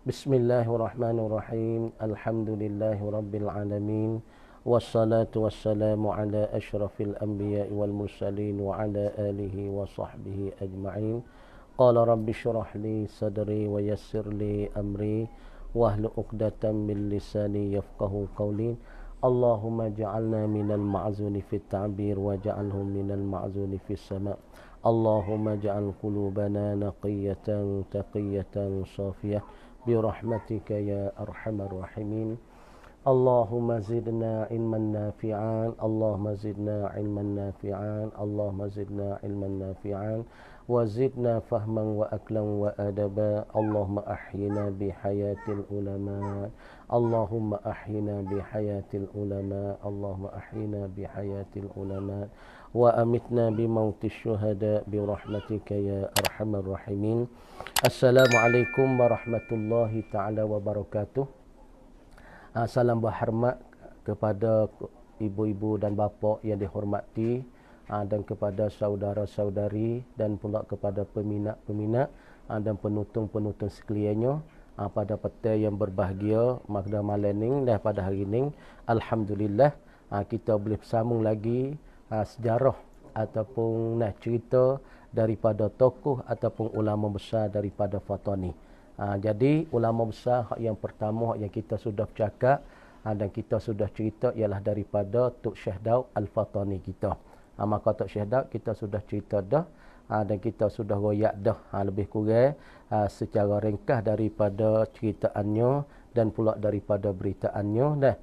Bismillahirrahmanirrahim. Alhamdulillahirabbil alamin. Wassalatu wassalamu ala asyrafil anbiya'i wal mursalin wa ala alihi wa sahbihi ajma'in. Qala rabbi shrah li sadri wa yassir li amri wahlul 'uqdatam min lisani yafqahu qawli. Allahumma ja'alna minal ma'zuni fit ta'bir wa ja'alhum minal ma'zuni fis sama'. Allahumma ja'al qulubana naqiyatan taqiyatan safiyah birahmatika ya arhamar rahimin. Allahumma zidna ilman nafi'an, Allahumma zidna ilman nafi'an, Allahumma zidna ilman nafi'an wa zidna fahman wa aklan wa adaba. Allahumma ahyina bi hayatil ulama, Allahumma ahyina bi hayatil ulama, Allahumma ahyina bi hayatil ulama wa amitna bi mautis syuhada bi rahmatika ya arhamar rahimin. Assalamualaikum warahmatullahi taala wabarakatuh. Salam berhormat kepada ibu-ibu dan bapa yang dihormati, dan kepada saudara-saudari dan pula kepada peminat-peminat dan penonton-penonton sekaliannya pada petang yang berbahagia pada malam ini dan pada hari ini. Alhamdulillah kita boleh bersambung lagi sejarah ataupun cerita daripada tokoh ataupun ulama besar daripada Fatani. Jadi ulama besar yang pertama yang kita sudah bercakap dan kita sudah cerita ialah daripada Tok Syekh Daud Al-Fatani kita. Maka Tok Syekh Daud kita sudah cerita dah, dan kita sudah royak dah lebih kurang secara ringkas daripada ceritaannya dan pula daripada beritaannya dah,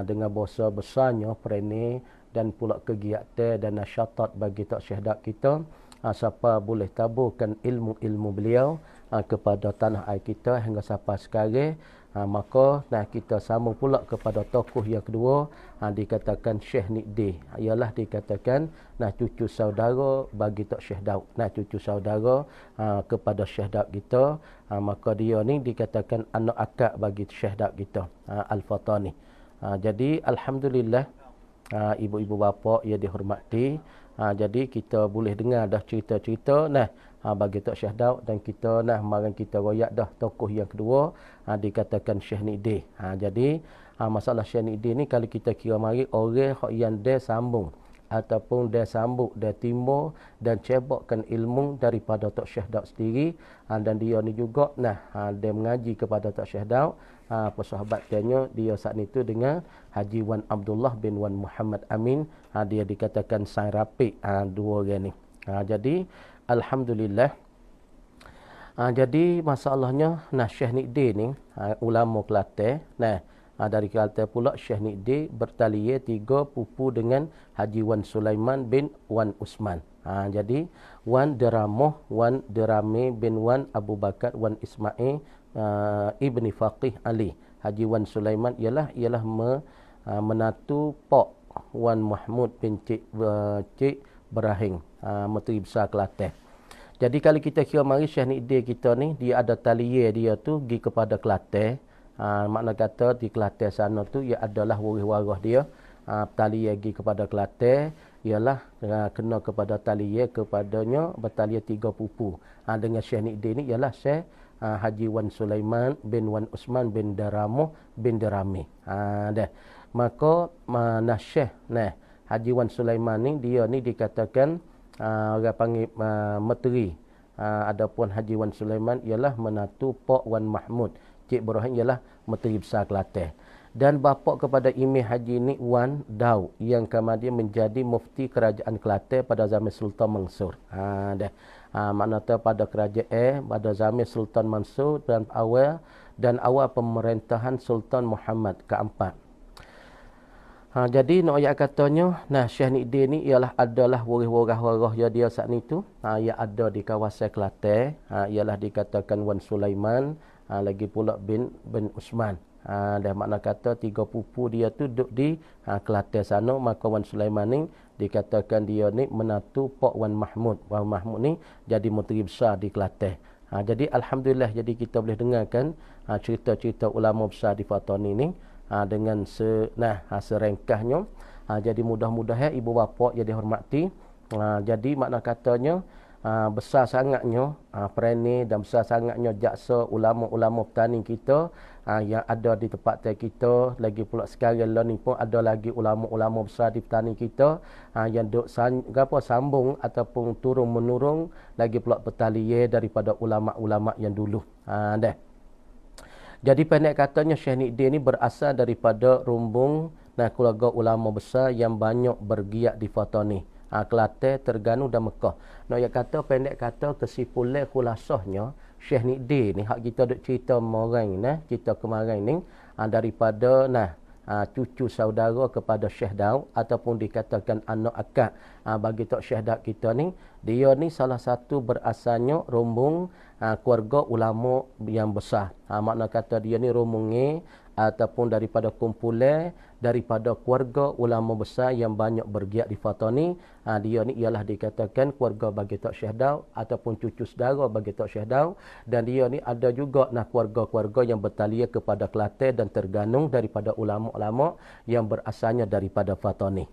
dengan bahasa besarnya perene dan pula kegiatan dan nasyatat bagi Tok Syekh Daud kita. Siapa boleh taburkan ilmu-ilmu beliau kepada tanah air kita hingga sampai sekarang, maka kita sambung pula kepada tokoh yang kedua, dikatakan Syekh Nikdi, ialah dikatakan cucu saudara bagi Tok Syekh Daud, cucu saudara kepada Syekh Daud kita, maka dia ni dikatakan anak akak bagi Syekh Daud kita, Al-Fatani. Jadi alhamdulillah, ibu-ibu bapa yang dihormati, jadi kita boleh dengar dah cerita-cerita bagi Tok Syekh Daud, dan kita mari kita royak dah tokoh yang kedua, dikatakan Syekh Nikdi. Jadi masalah Syekh Nikdi ni kalau kita kira mari orang yang dia sambung ataupun dia sambung, dia timbul dan cebokkan ilmu daripada Tok Syekh Daud sendiri, dan dia ni juga dia mengaji kepada Tok Syekh Daud, persahabatannya dia saat itu dengan Haji Wan Abdullah bin Wan Muhammad Amin, dia dikatakan sang rapik dua orang ni. Jadi alhamdulillah, jadi masalahnya Syekh Nikdi ni ulama Kelantan. Dari Kelantan pula Syekh Nikdi bertalian 3 pupu dengan Haji Wan Sulaiman bin Wan Usman. Jadi Wan Deramah, Wan Derame bin Wan Abu Bakar, Wan Ismail ibni Faqih Ali. Haji Wan Sulaiman ialah menatu Pak Wan Mahmud bin Cik Berahing, Menteri Besar Kelantan. Jadi kalau kita kira mari Syekh Nikdi kita ni, dia ada talian dia tu pergi kepada Kelantan. Makna kata di Kelantan sana tu ia adalah waris-waris dia. Talian pergi kepada Kelantan ialah kena kepada talian kepadanya bertalian 3 pupu. Dengan Syekh Nikdi ni ialah Syekh Haji Wan Sulaiman bin Wan Usman bin Daramuh bin Darami. Maka Syekh Haji Wan Sulaiman ni, dia ni dikatakan orang panggil Menteri. Adapun Haji Wan Sulaiman ialah menatu Pak Wan Mahmud Cik Berahim, ialah Menteri Besar Kelantan. Dan bapa kepada Imam Haji ni Wan Daud, yang kemudian menjadi mufti kerajaan Kelantan pada zaman Sultan Mansur. Maknanya pada kerajaan pada zaman Sultan Mansur dan awal pemerintahan Sultan Muhammad keempat. Jadi nak ayat katanya, Syekh Nikdi ni adalah waris-waris dia saat itu, yang ada di kawasan Kelantan, ialah dikatakan Wan Sulaiman, lagi pula bin Usman. Dan makna kata 3 pupu dia tu duduk di Kelantan sana, maka Wan Sulaiman ni dikatakan dia ni menatu Pak Wan Mahmud. Wan Mahmud ni jadi menteri besar di Kelantan. Jadi alhamdulillah, jadi kita boleh dengarkan cerita-cerita ulama besar di Fatani ni dengan serengkahnya. Jadi mudah-mudahan ibu bapa yang dihormati, jadi makna katanya besar sangatnya perani dan besar sangatnya jaksa ulama-ulama petani kita yang ada di tempat kita. Lagi pula sekarang ni pun ada lagi ulama-ulama besar di petani kita yang duk sambung ataupun turun menurun lagi pula bertalian daripada ulama-ulama yang dulu. Dah. Jadi pendek katanya Syekh Nidin ni berasal daripada rumbung keluarga ulama besar yang banyak bergiat di Fatani. Kelantan, Terengganu dan Mekah. Nak kata pendek kata kesimpulan khulasahnya Syekh Nidin ni hak kita duk cerita cerita kemarin ni daripada cucu saudara kepada Syekh Daud ataupun dikatakan anak akak bagi tok Syekh Daud kita ni, dia ni salah satu berasalnya rumbung keluarga ulama yang besar. Makna kata dia ni rumbungnya ataupun daripada kumpulan daripada keluarga ulama besar yang banyak bergiat di Fatani. Dia ni ialah dikatakan keluarga bagi tok Syekh Daud ataupun cucu saudara bagi tok Syekh Daud, dan dia ni ada juga keluarga-keluarga yang bertalian kepada Kelantan dan Terengganu daripada ulama-ulama yang berasalnya daripada Fatani.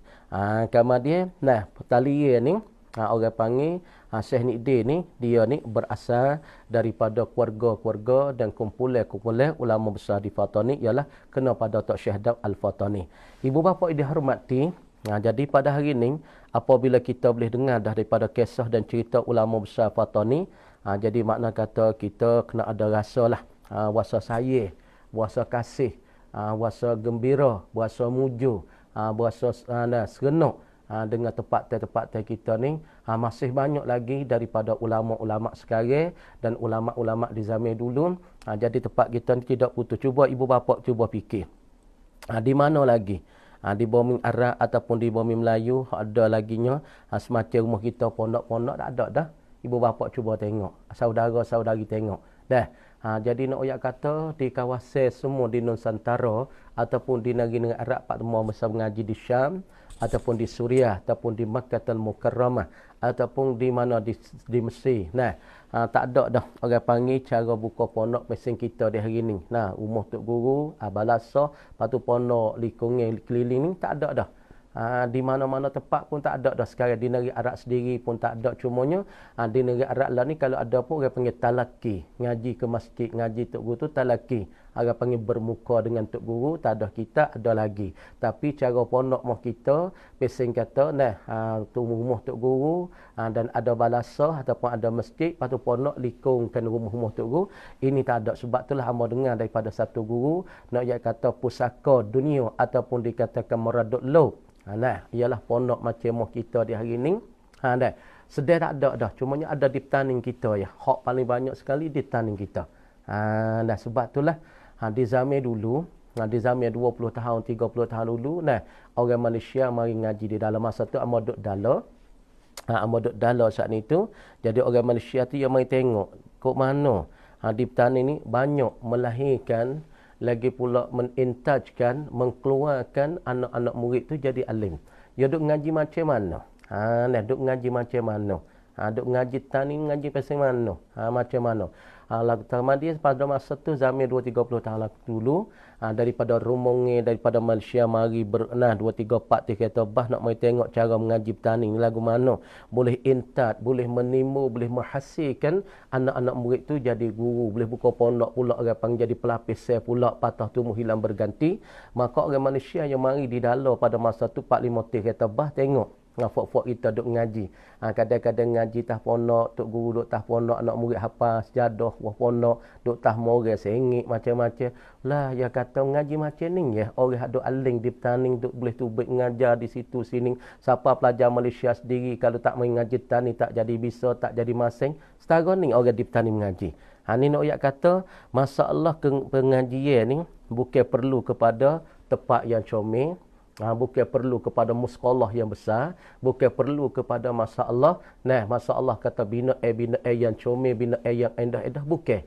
Kemudian pertalian ni orang panggil Syekh Nidin ni, dia ni berasal daripada keluarga-keluarga dan kumpulan-kumpulan ulama besar di Fatani ialah kena pada Tok Syekh Daud Al-Fatani. Ibu bapa yang dihormati, jadi pada hari ini apabila kita boleh dengar daripada kisah dan cerita ulama besar Fatani, jadi makna kata kita kena ada rasa lah, rasa sayang, rasa kasih, rasa gembira, rasa muju, rasa serenuk dengan tempat-tempat kita ni. Masih banyak lagi daripada ulama-ulama sekarang dan ulama-ulama di zaman dulu. Jadi tempat kita ni tidak putus. Cuba ibu bapa cuba fikir. Di mana lagi? Di bumi Arab ataupun di bumi Melayu ada laginya semacam rumah kita pondok-pondok tak ada dah. Ibu bapa cuba tengok. Saudara-saudari tengok. Dah. Jadi nak kata di kawasan semua di Nusantara ataupun di negeri-negeri Arab Pak Temua masa mengaji di Syam ataupun di Suriah ataupun di Makkah Al-Mukarramah ataupun di mana di Mesir. Tak ada dah orang panggil cara buka pondok mesin kita di hari ni. Rumah tok guru, balasah, patu pondok lingkungan keliling ni tak ada dah. Di mana-mana tempat pun tak ada dah sekarang. Di negeri Arab sendiri pun tak ada. Cumanya di negeri Arab lah ni kalau ada pun orang panggil talaki. Ngaji ke masjid, ngaji tok guru tu talaki. Orang panggil bermuka dengan tok guru, tak ada kita, ada lagi. Tapi cara pondok mah kita, pesing kata, tu rumah tok guru dan ada balasah ataupun ada masjid, lepas tu pondok likungkan rumah-rumah tok guru. Ini tak ada. Sebab itulah hamba dengar daripada satu guru, nak kata pusaka dunia ataupun dikatakan meradut laut. Ialah pondok macam moh kita di hari ni. Sedar tak ada dah. Cumanya ada di petani kita ya. Hak paling banyak sekali di petani kita. Sebab itulah di zaman dulu, di zaman 20 tahun, 30 tahun dulu, orang Malaysia mari ngaji di dalam masa tu amat duk dalam. Amat duk dalam saat itu. Jadi orang Malaysia tu yang mari tengok kok mana di petani ni banyak melahirkan, lagi pula menintajkan, mengeluarkan anak-anak murid tu jadi alim. Dia duk ngaji macam mana? Duk ngaji macam mana? Duk ngaji tani, ngaji pasal mana? Macam mana? Dia pada masa tu zaman 2-30 tahun dulu, daripada rumbungnya daripada Malaysia mari 2-3-4 kata bah nak mai tengok cara mengaji petani ni lagu mana boleh intat, boleh menimbul, boleh menghasilkan anak-anak murid tu jadi guru, boleh buka pondok pula, orang panggil jadi pelapis pula, patah tumbuh hilang berganti. Maka orang Malaysia yang mari di dalam pada masa tu 4-5 kata bah tengok fok-fok kita duk ngaji. Kadang-kadang ngaji tah pondok, tok guru duk tah pondok, anak murid hafal sejadah buah pondok, duk tah moral sengit macam-macam. Lah ya kata ngaji macam ni ya. Orang duk aling di petani duk boleh tubik ngajar di situ sini. Siapa pelajar Malaysia sendiri kalau tak main ngaji petani tak jadi bisa, tak jadi masing. Setara ni orang di petani mengaji. Ni nak kata masalah pengajian ni bukan perlu kepada tempat yang comel. Bukan perlu kepada muskolah yang besar, bukan perlu kepada masalah kata bina yang comel, bina yang indah-indah, bukan.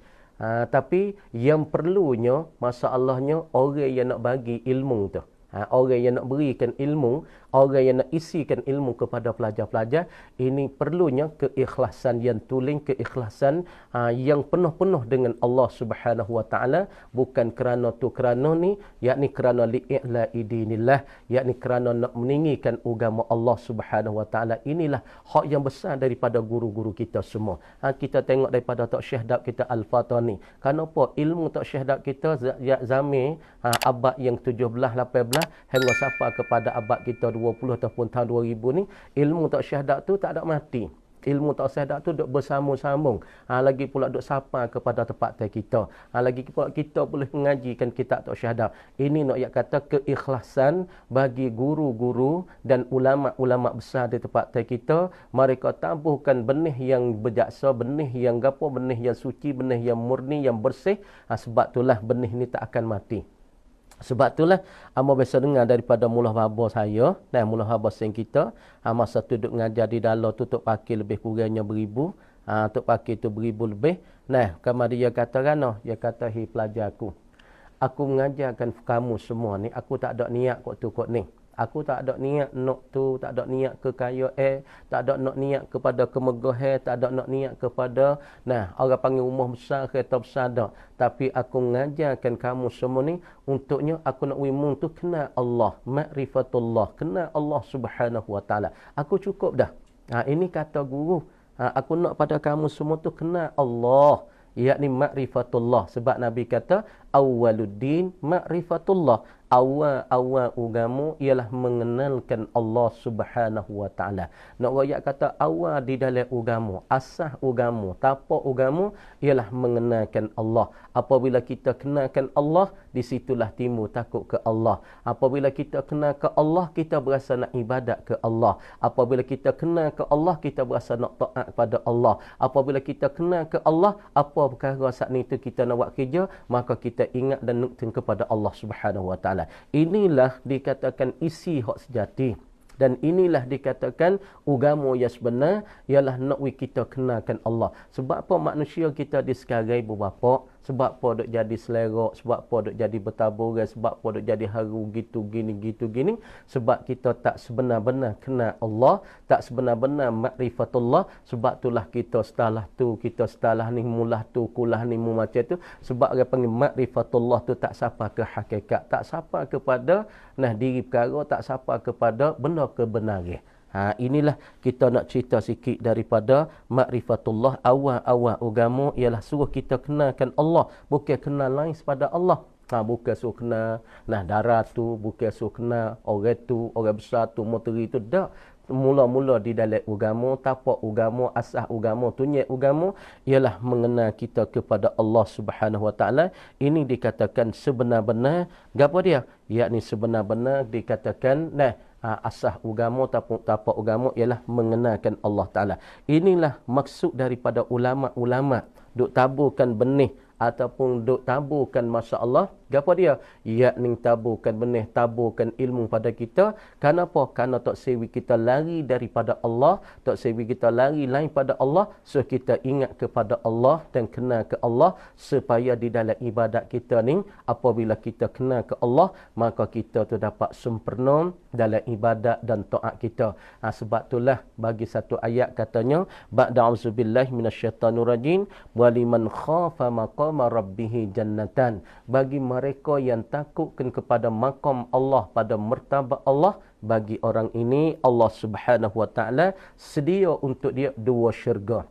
Tapi yang perlunya masalahnya orang yang nak bagi ilmu tu. Orang yang nak berikan ilmu, orang yang nak isikan ilmu kepada pelajar-pelajar, ini perlunya keikhlasan yang tulen, keikhlasan yang penuh-penuh dengan Allah Subhanahu wa taala, bukan kerana tu kerana ni, yakni kerana li'ila idinillah, yakni kerana nak meninggikan agama Allah Subhanahu wa taala. Inilah hak yang besar daripada guru-guru kita semua. Kita tengok daripada Tok Syekh Daud kita Al-Fatani. Kenapa ilmu Tok Syekh Daud kita zaman abad yang 17 18 hingga sampai kepada abad kita 20 ataupun tahun 2000 ni, ilmu Tok Syekh Daud tu tak ada mati. Ilmu Tok Syekh Daud tu duk bersambung-sambung. Lagi pula duk sapa kepada tempat kita. Lagi pula kita boleh mengajikan kitab Tok Syekh Daud. Ini nak kata keikhlasan bagi guru-guru dan ulama-ulama besar di tempat kita. Mereka tabuhkan benih yang berjaksa, benih yang gapo, benih yang suci, benih yang murni, yang bersih. Sebab itulah benih ni tak akan mati. Sebab itulah amo biasa dengar daripada mula bapa saya dan mula bapa sing kita, masa tu duduk ngajar di dalam tu tok pakai lebih kurangnya beribu, tok pakai tu beribu lebih. Nah, kamar dia kata kan, dia kata hi pelajar aku mengajarkan kamu semua ni, aku tak ada niat kok tu kok ni. Aku tak ada niat nak tu, tak ada niat kekayaan, tak ada nak niat kepada kemegahan, tak ada nak niat kepada orang panggil rumah besar, kereta besar dak. Tapi aku mengajarkan kamu semua ni untuknya aku nak wimun tu kenal Allah, ma'rifatullah, kenal Allah Subhanahu wa taala. Aku cukup dah. Ini kata guru. Aku nak pada kamu semua tu kenal Allah, yakni ma'rifatullah. Sebab Nabi kata awwaluddin ma'rifatullah. Awal-awal agama ialah mengenalkan Allah Subhanahu wa taala. Nak royak kata awal di dalam agama, asas agama, tapak agama ialah mengenalkan Allah. Apabila kita kenalkan Allah, di situlah timbul takut ke Allah. Apabila kita kenal ke Allah, kita berasa nak ibadat ke Allah. Apabila kita kenal ke Allah, kita berasa nak taat kepada Allah. Apabila kita kenal ke Allah, apa perkara saat itu kita nak buat kerja, maka kita ingat dan nuktin kepada Allah Subhanahu wa taala. Inilah dikatakan isi hak sejati. Dan inilah dikatakan agama yang sebenar, ialah nak kita kenalkan Allah. Sebab apa manusia kita di sekarang ibu bapa, sebab apa duk jadi selera, sebab apa duk jadi bertaburan, sebab apa duk jadi haru gitu gini. Sebab kita tak sebenar-benar kenal Allah, tak sebenar-benar ma'rifatullah. Sebab itulah kita setelah tu, kita setelah ni mulah tu, kulah ni macam tu. Sebab orang panggil ma'rifatullah tu tak sapa ke hakikat, tak sapa kepada diri perkara, tak sapa kepada benda kebenaran. Inilah kita nak cerita sikit daripada ma'rifatullah. Awal-awal agama ialah suruh kita kenalkan Allah, bukan kenal lain sepada Allah. Bukan suruh kenal darah tu, bukan suruh kenal orang tu, orang besar tu, moteri tu, tak. Mula-mula di dalam agama, tapak agama, asas agama, tunjuk agama ialah mengenal kita kepada Allah Subhanahu wa taala. Ini dikatakan sebenar-benar gapo dia? Yakni sebenar-benar dikatakan asas agama, tapak agama ialah mengenalkan Allah taala. Inilah maksud daripada ulama-ulama duk taburkan benih ataupun duk taburkan masya-Allah. Gapo dia? Yakni taburkan benih, taburkan ilmu pada kita. Kenapa? Kerana tak sewi kita lari daripada Allah, tak sewi kita lari lain pada Allah, so kita ingat kepada Allah dan kenal ke Allah, supaya di dalam ibadat kita ni, apabila kita kenal ke Allah, maka kita tu dapat sempurna dalam ibadat dan taat kita. Sebab itulah bagi satu ayat katanya, ba'da auzubillahi minasyaitanirrajim, waliman khafa maqama rabbih jannatan. Bagi mereka yang takutkan kepada makam Allah, pada martabat Allah, bagi orang ini Allah Subhanahu wa taala sedia untuk dia dua syurga.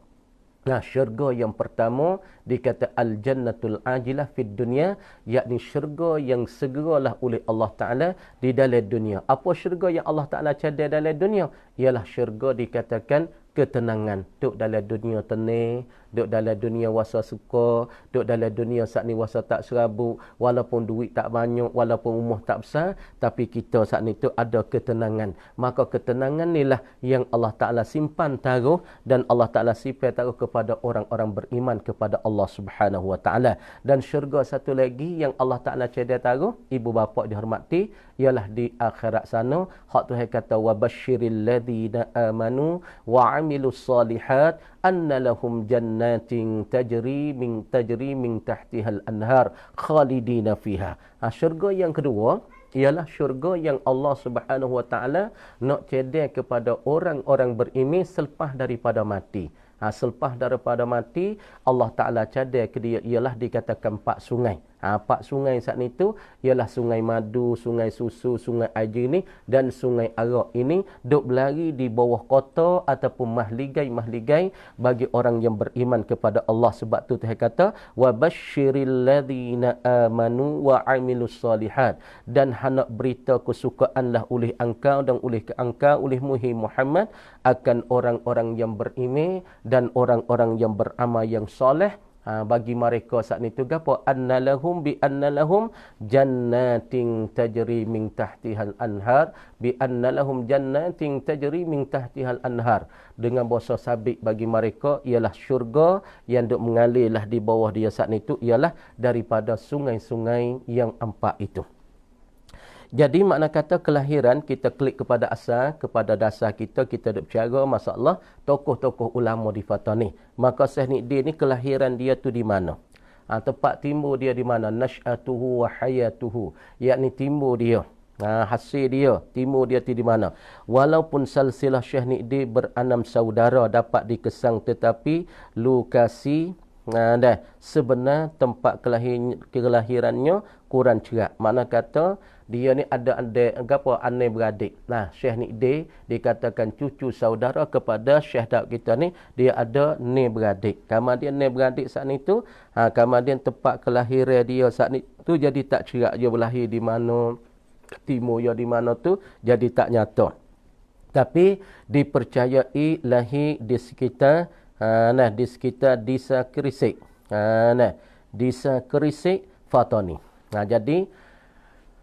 Syurga yang pertama dikata al-jannatul ajilah fid dunya, yakni syurga yang segeralah oleh Allah Taala di dalam dunia. Apa syurga yang Allah Taala cadat dalam dunia? Ialah syurga dikatakan ketenangan. Duk dalam dunia tenang, duk dalam dunia wasa suka, duk dalam dunia saat ni wasa tak serabut, walaupun duit tak banyak, walaupun rumah tak besar, tapi kita saat ni tu ada ketenangan. Maka ketenangan inilah yang Allah Ta'ala simpan taruh, dan Allah Ta'ala simpan taruh kepada orang-orang beriman kepada Allah Subhanahu Wa Ta'ala. Dan syurga satu lagi yang Allah Ta'ala cedia taruh, ibu bapa dihormati, ialah di akhirat sana. Hak Tuhan kata, wa basyiril ladzina amanu wa amilus salihat anna lahum jannatin tajri min tahtihal anhar khalidina fiha. Syurga yang kedua ialah syurga yang Allah Subhanahu Wa Taala nak cedek kepada orang-orang beriman selepas daripada mati. Selepas daripada mati, Allah Ta'ala cadar ke dia ialah dikatakan 4 sungai. 4 sungai saat itu ialah sungai madu, sungai susu, sungai air ni dan sungai arak ini duk berlari di bawah kota ataupun mahligai-mahligai bagi orang yang beriman kepada Allah. Sebab tu Tuhan kata wa basyiril ladzina amanu wa amilus solihat, dan hendak berita kesukaanlah oleh engkau dan oleh engkau oleh Muhammad akan orang-orang yang beriman dan orang-orang yang beramal yang soleh. Bagi mereka saat itu gapo annalahum bi annalahum jannatin tajri min tahtihal anhar bi annalahum jannatin tajri min tahtihal anhar, dengan bahasa sabit bagi mereka ialah syurga yang duk mengalirlah di bawah dia saat itu ialah daripada sungai-sungai yang 4 itu. Jadi makna kata kelahiran, kita klik kepada asal, kepada dasar kita duk bercara masalah tokoh-tokoh ulama di Fatah ni. Maka Syekh Nidin ni kelahiran dia tu di mana? Tempat timbul dia di mana? Nash'atuhu wa hayatuhu. Yakni timbul dia. Hasil dia, timbul dia tu di mana? Walaupun silsilah Syekh Nidin berenam saudara dapat dikesang, tetapi lokasi sebenar tempat kelahirannya kurang cerak. Makna kata dia ni ada anak beradik. Syekh Nidin dikatakan cucu saudara kepada Syekh Daud kita ni, dia ada ni beradik. Kemudian ni beradik saat itu, kemudian tempat kelahiran dia saat itu jadi tak cerak, dia berlahir di mana, timur dia di mana tu jadi tak nyata. Tapi dipercayai lahir di sekitar di sekitar Desa Kerisik. Desa Kerisik Fatah ni.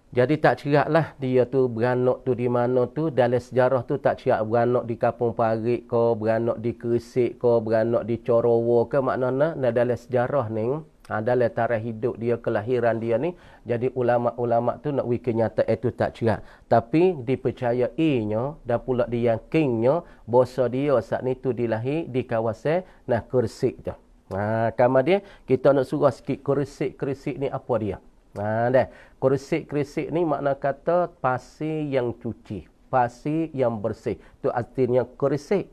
Jadi tak ceraklah dia tu beranak tu di mana tu. Dalam sejarah tu tak cerak beranak di Kampung Parit ke, beranak di Kerisik ke, beranak di Corowo ke. Maknanya dalam sejarah ni, dalam tarikh hidup dia, kelahiran dia ni, jadi ulama-ulama tu nak wiki kenyataan itu tak cerak. Tapi dipercayainya dan pula diyakinnya bahasa dia saat ni tu dilahir di kawasan Kerisik tu. Kemudian kita nak surah sikit Kerisik ni apa dia? Kerisik ni makna kata pasir yang cuci, pasir yang bersih. Tu artinya Kerisik.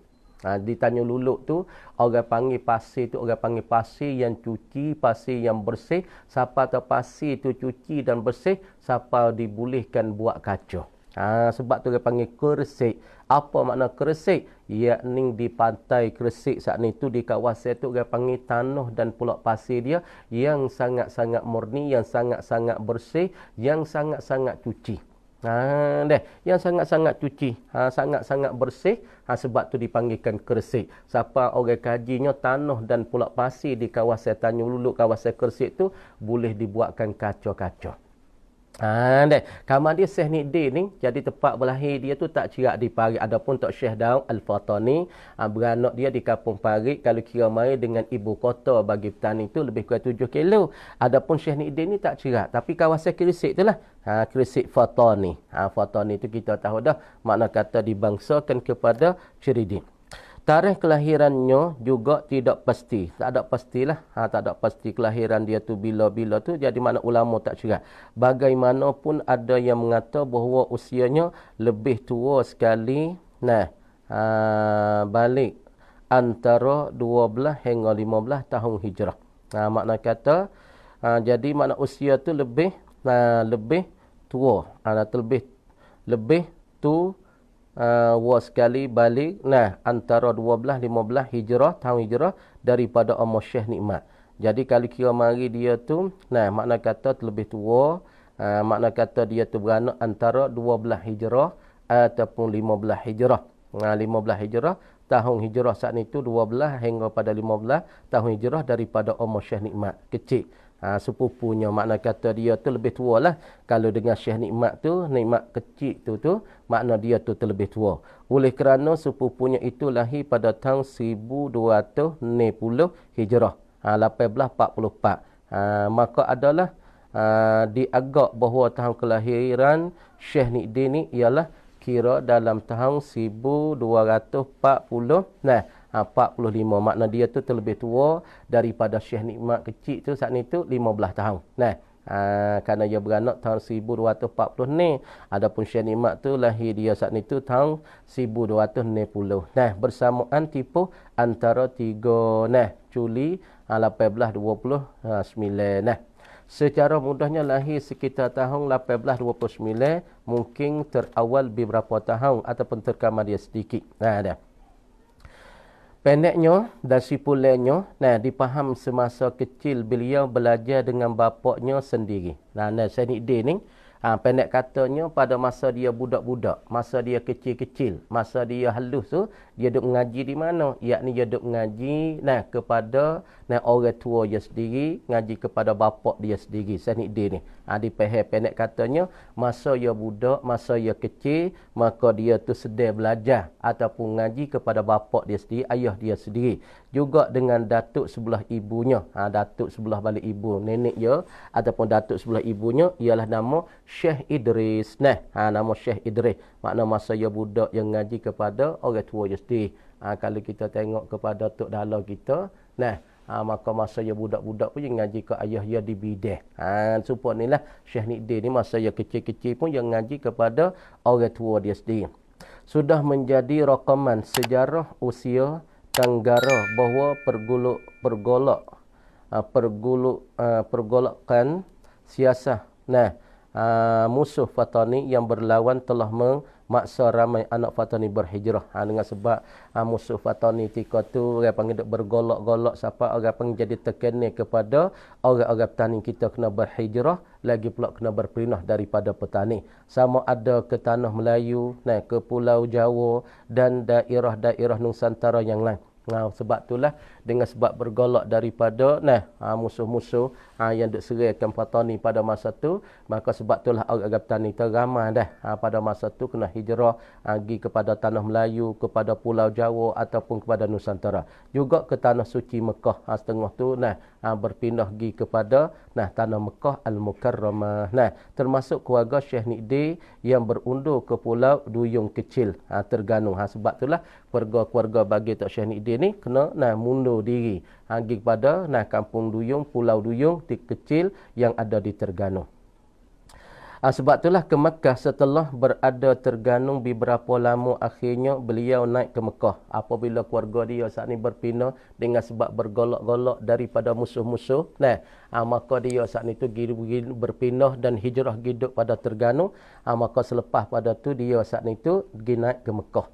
Ditanya luluk tu, orang panggil pasir tu, orang panggil pasir yang cuci, pasir yang bersih. Siapa tahu pasir tu cuci dan bersih, siapa dibolehkan buat kaca. Sebab tu orang panggil Kerisik. Apa makna Kerisik? Yakni di pantai Kerisik saat ni tu, di kawasan tu orang panggil tanah dan pula pasir dia yang sangat-sangat murni, yang sangat-sangat bersih, yang sangat-sangat cuci. Yang sangat-sangat cuci, sangat-sangat bersih. Sebab tu dipanggilkan Kerisik. Siapa orang kajinya tanah dan pula pasir di kawasan Tanjung Luluk, kawasan Kerisik tu boleh dibuatkan kaca-kaca. Kamar dia Syekh Nidin ni, jadi tempat berlahir dia tu tak cerak di Parit. Adapun Tok Syekh Daud Al-Fatah ni, beranak dia di Kampung Parit. Kalau kira mai dengan ibu kota bagi petani tu lebih kurang 7 kilo. Adapun Syekh Nidin ni tak cerak, tapi kawasan Kerisik tu lah. Kerisik Fatah ni. Fatah ni tu kita tahu dah makna kata dibangsakan kepada Syekh. Tarikh kelahirannya juga tidak pasti. Tak ada pastilah. Tak ada pasti kelahiran dia tu bila-bila tu. Jadi mana ulama tak cerak. Bagaimanapun ada yang mengata bahawa usianya lebih tua sekali. Balik antara 12 hingga 15 tahun hijrah. Makna kata, jadi makna usia tu lebih tua. Lebih tu sekali balik antara 12-15 hijrah, tahun hijrah daripada Umar Syekh Nikmat. Jadi kalau kira mari dia tu makna kata lebih tua, makna kata dia tu beranak antara 12 hijrah ataupun 15 hijrah. 15 hijrah, tahun hijrah saat itu 12 hingga pada 15 tahun hijrah daripada Umar Syekh Nikmat. Kecil. Sepupunya, makna kata dia tu lebih tua lah. Kalau dengan Syekh Nikmat tu, Nikmat kecil tu makna dia tu terlebih tua. Oleh kerana sepupunya itu lahir pada tahun 1290 hijrah, 1844. Maka adalah diagak bahawa tahun kelahiran Syekh Nidin ni ialah kira dalam tahun 1240. 45. Makna dia tu terlebih tua daripada Syekh Nikmat kecil tu saat ni tu 15 tahun. Kerana dia beranak tahun 1240 ni. Adapun Syekh Nikmat tu lahir dia saat ni tu tahun 1290. Nah, bersamaan tipu antara 3 Juli 1829. Nah, secara mudahnya lahir sekitar tahun 1829, mungkin terawal beberapa tahun ataupun terkamar dia sedikit. Dah. Pendeknya dan simpulannya, dipaham semasa kecil beliau belajar dengan bapaknya sendiri. Syekh Nidin ni, pendek katanya pada masa dia budak-budak, masa dia kecil-kecil, masa dia halus tu, dia duk mengaji di mana? Yakni dia duk mengaji kepada orang tua dia sendiri, ngaji kepada bapak dia sendiri. Syekh Nidin ni. Dipaham pendek katanya, masa dia budak, masa dia kecil, maka dia tu sedang belajar ataupun ngaji kepada bapak dia sendiri, ayah dia sendiri. Juga dengan datuk sebelah ibunya. Datuk sebelah balik ibu, nenek dia ataupun datuk sebelah ibunya ialah nama Syekh Idris. Nama Syekh Idris. Makna masa dia budak yang ngaji kepada orang tua dia sendiri. Kalau kita tengok kepada tok dalau kita, maka masa dia budak-budak pun dia ngaji ke ayah dia di bidang. Supaya inilah Syekh Nidin ni masa dia kecil-kecil pun dia ngaji kepada orang tua dia sendiri. Sudah menjadi rakaman sejarah usia Tenggara bahawa pergolakan siasah musuh Fatani yang berlawan telah memaksa ramai anak Fatani berhijrah. Dengan sebab musuh Fatani ketika tu orang panggil bergolak-golak, siapa orang panggil jadi tekanan kepada orang-orang petani kita kena berhijrah, lagi pula kena berpindah daripada petani. Sama ada ke tanah Melayu, ke Pulau Jawa dan daerah-daerah Nusantara yang lain. Sebab itulah dengan sebab bergolak daripada musuh-musuh yang duk seraikan Fatani pada masa tu, maka sebab itulah orang petani teramai pada masa tu kena hijrah pergi kepada tanah Melayu, kepada Pulau Jawa ataupun kepada Nusantara. Juga ke tanah suci Mekah setengah tu berpindah pergi kepada tanah Mekah Al-Mukarramah. Termasuk keluarga Syekh Nidin yang berundur ke Pulau Duyung Kecil Terengganu. Sebab itulah keluarga-keluarga bagi Tok Syekh Nidin ni kena mundur diri pergi kepada kampung Duyung, Pulau Duyung kecil yang ada di Terengganu. Sebab itulah ke Mekah setelah berada Terengganu beberapa lama, akhirnya beliau naik ke Mekah. Apabila keluarga dia saat ni berpindah dengan sebab bergolak-golak daripada musuh-musuh, maka dia saat ni tu berpindah dan hijrah hidup pada Terengganu. Maka selepas pada tu dia saat ni tu pergi naik ke Mekah.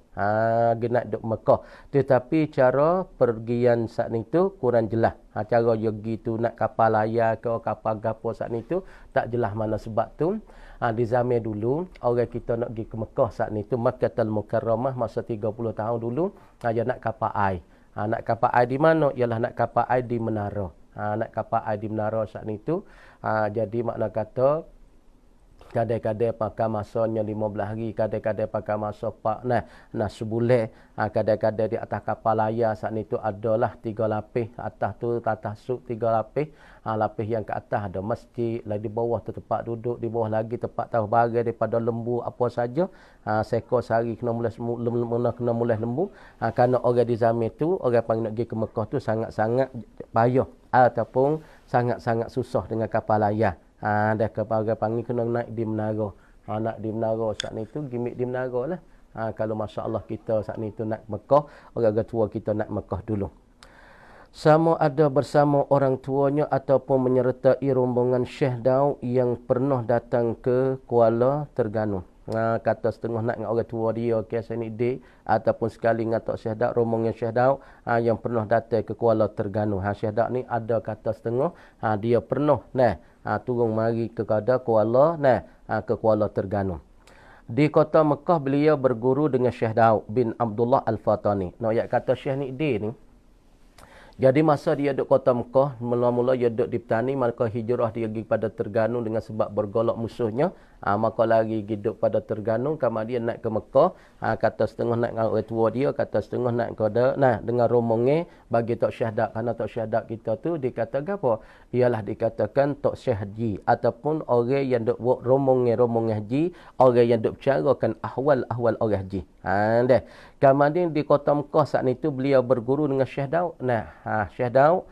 Naik ke Mekah. Tetapi cara pergian saat ni tu kurang jelas. Cara dia pergi tu nak kapal layar ke kapal gapo saat ni tu tak jelas mana. Sebab tu di zaman dulu orang kita nak pergi ke Mekah saat ni tu, Makkahul Mukarramah masa 30 tahun dulu, dia nak kapal air. Nak kapal air di mana? Ialah nak kapal air di menara. Nak kapal air di menara saat ni tu. Jadi makna kata kadang-kadang pakai masanya 15 hari, kadang-kadang pakai masa sebulan. Kadang-kadang di atas kapal layar saat ni tu adalah 3 lapis. Atas tu atas sub 3 lapis. Lapis yang ke atas ada masjid, lagi di bawah tu tempat duduk, di bawah lagi tempat tahu barang daripada lembu apa saja. Seekor sehari kena mulai lembu. Kerana orang di zaman tu, orang panggil nak pergi ke Mekah tu sangat-sangat payah ataupun sangat-sangat susah dengan kapal layar. Dah kapal orang panggil kena naik di menara. Nak di menara saat ni tu gimik di menara lah. Kalau masya-Allah kita saat ni tu nak Mekah, orang tua kita nak Mekah dulu. Sama ada bersama orang tuanya ataupun menyertai rombongan Syekh Daud yang pernah datang ke Kuala Terengganu. Kata setengah nak dengan orang tua dia ke Syekh Nidin ataupun sekali dengan Tok Syekh Daud, rombongan Syekh Daud yang pernah datang ke Kuala Terengganu. Syekh Daud ni ada kata setengah dia pernah turun mari ke Kuala ke Kuala Terengganu. Di kota Mekah beliau berguru dengan Syekh Daud bin Abdullah Al-Fatani. Nak kata Syekh Nidin ni, jadi masa dia duduk kota Mekah, mula-mula dia duduk di petani, maka hijrah dia pergi pada Terengganu dengan sebab bergolak musuhnya. Maka lari hidup pada Terengganu, kemudian naik ke Mekah. Kata setengah naik dengan orang tua dia, kata setengah naik ke dengan rombongan bagi Tok Syekh Daud. Kerana Tok Syekh Daud kita tu dikatakan apa? Ialah dikatakan Tok Syekh Haji ataupun orang yang duk buat rombongan haji, orang yang duk bicarakan ahwal-ahwal orang haji. Kemudian di kota Mekah saat itu beliau berguru dengan Syekh Daud. Syekh Daud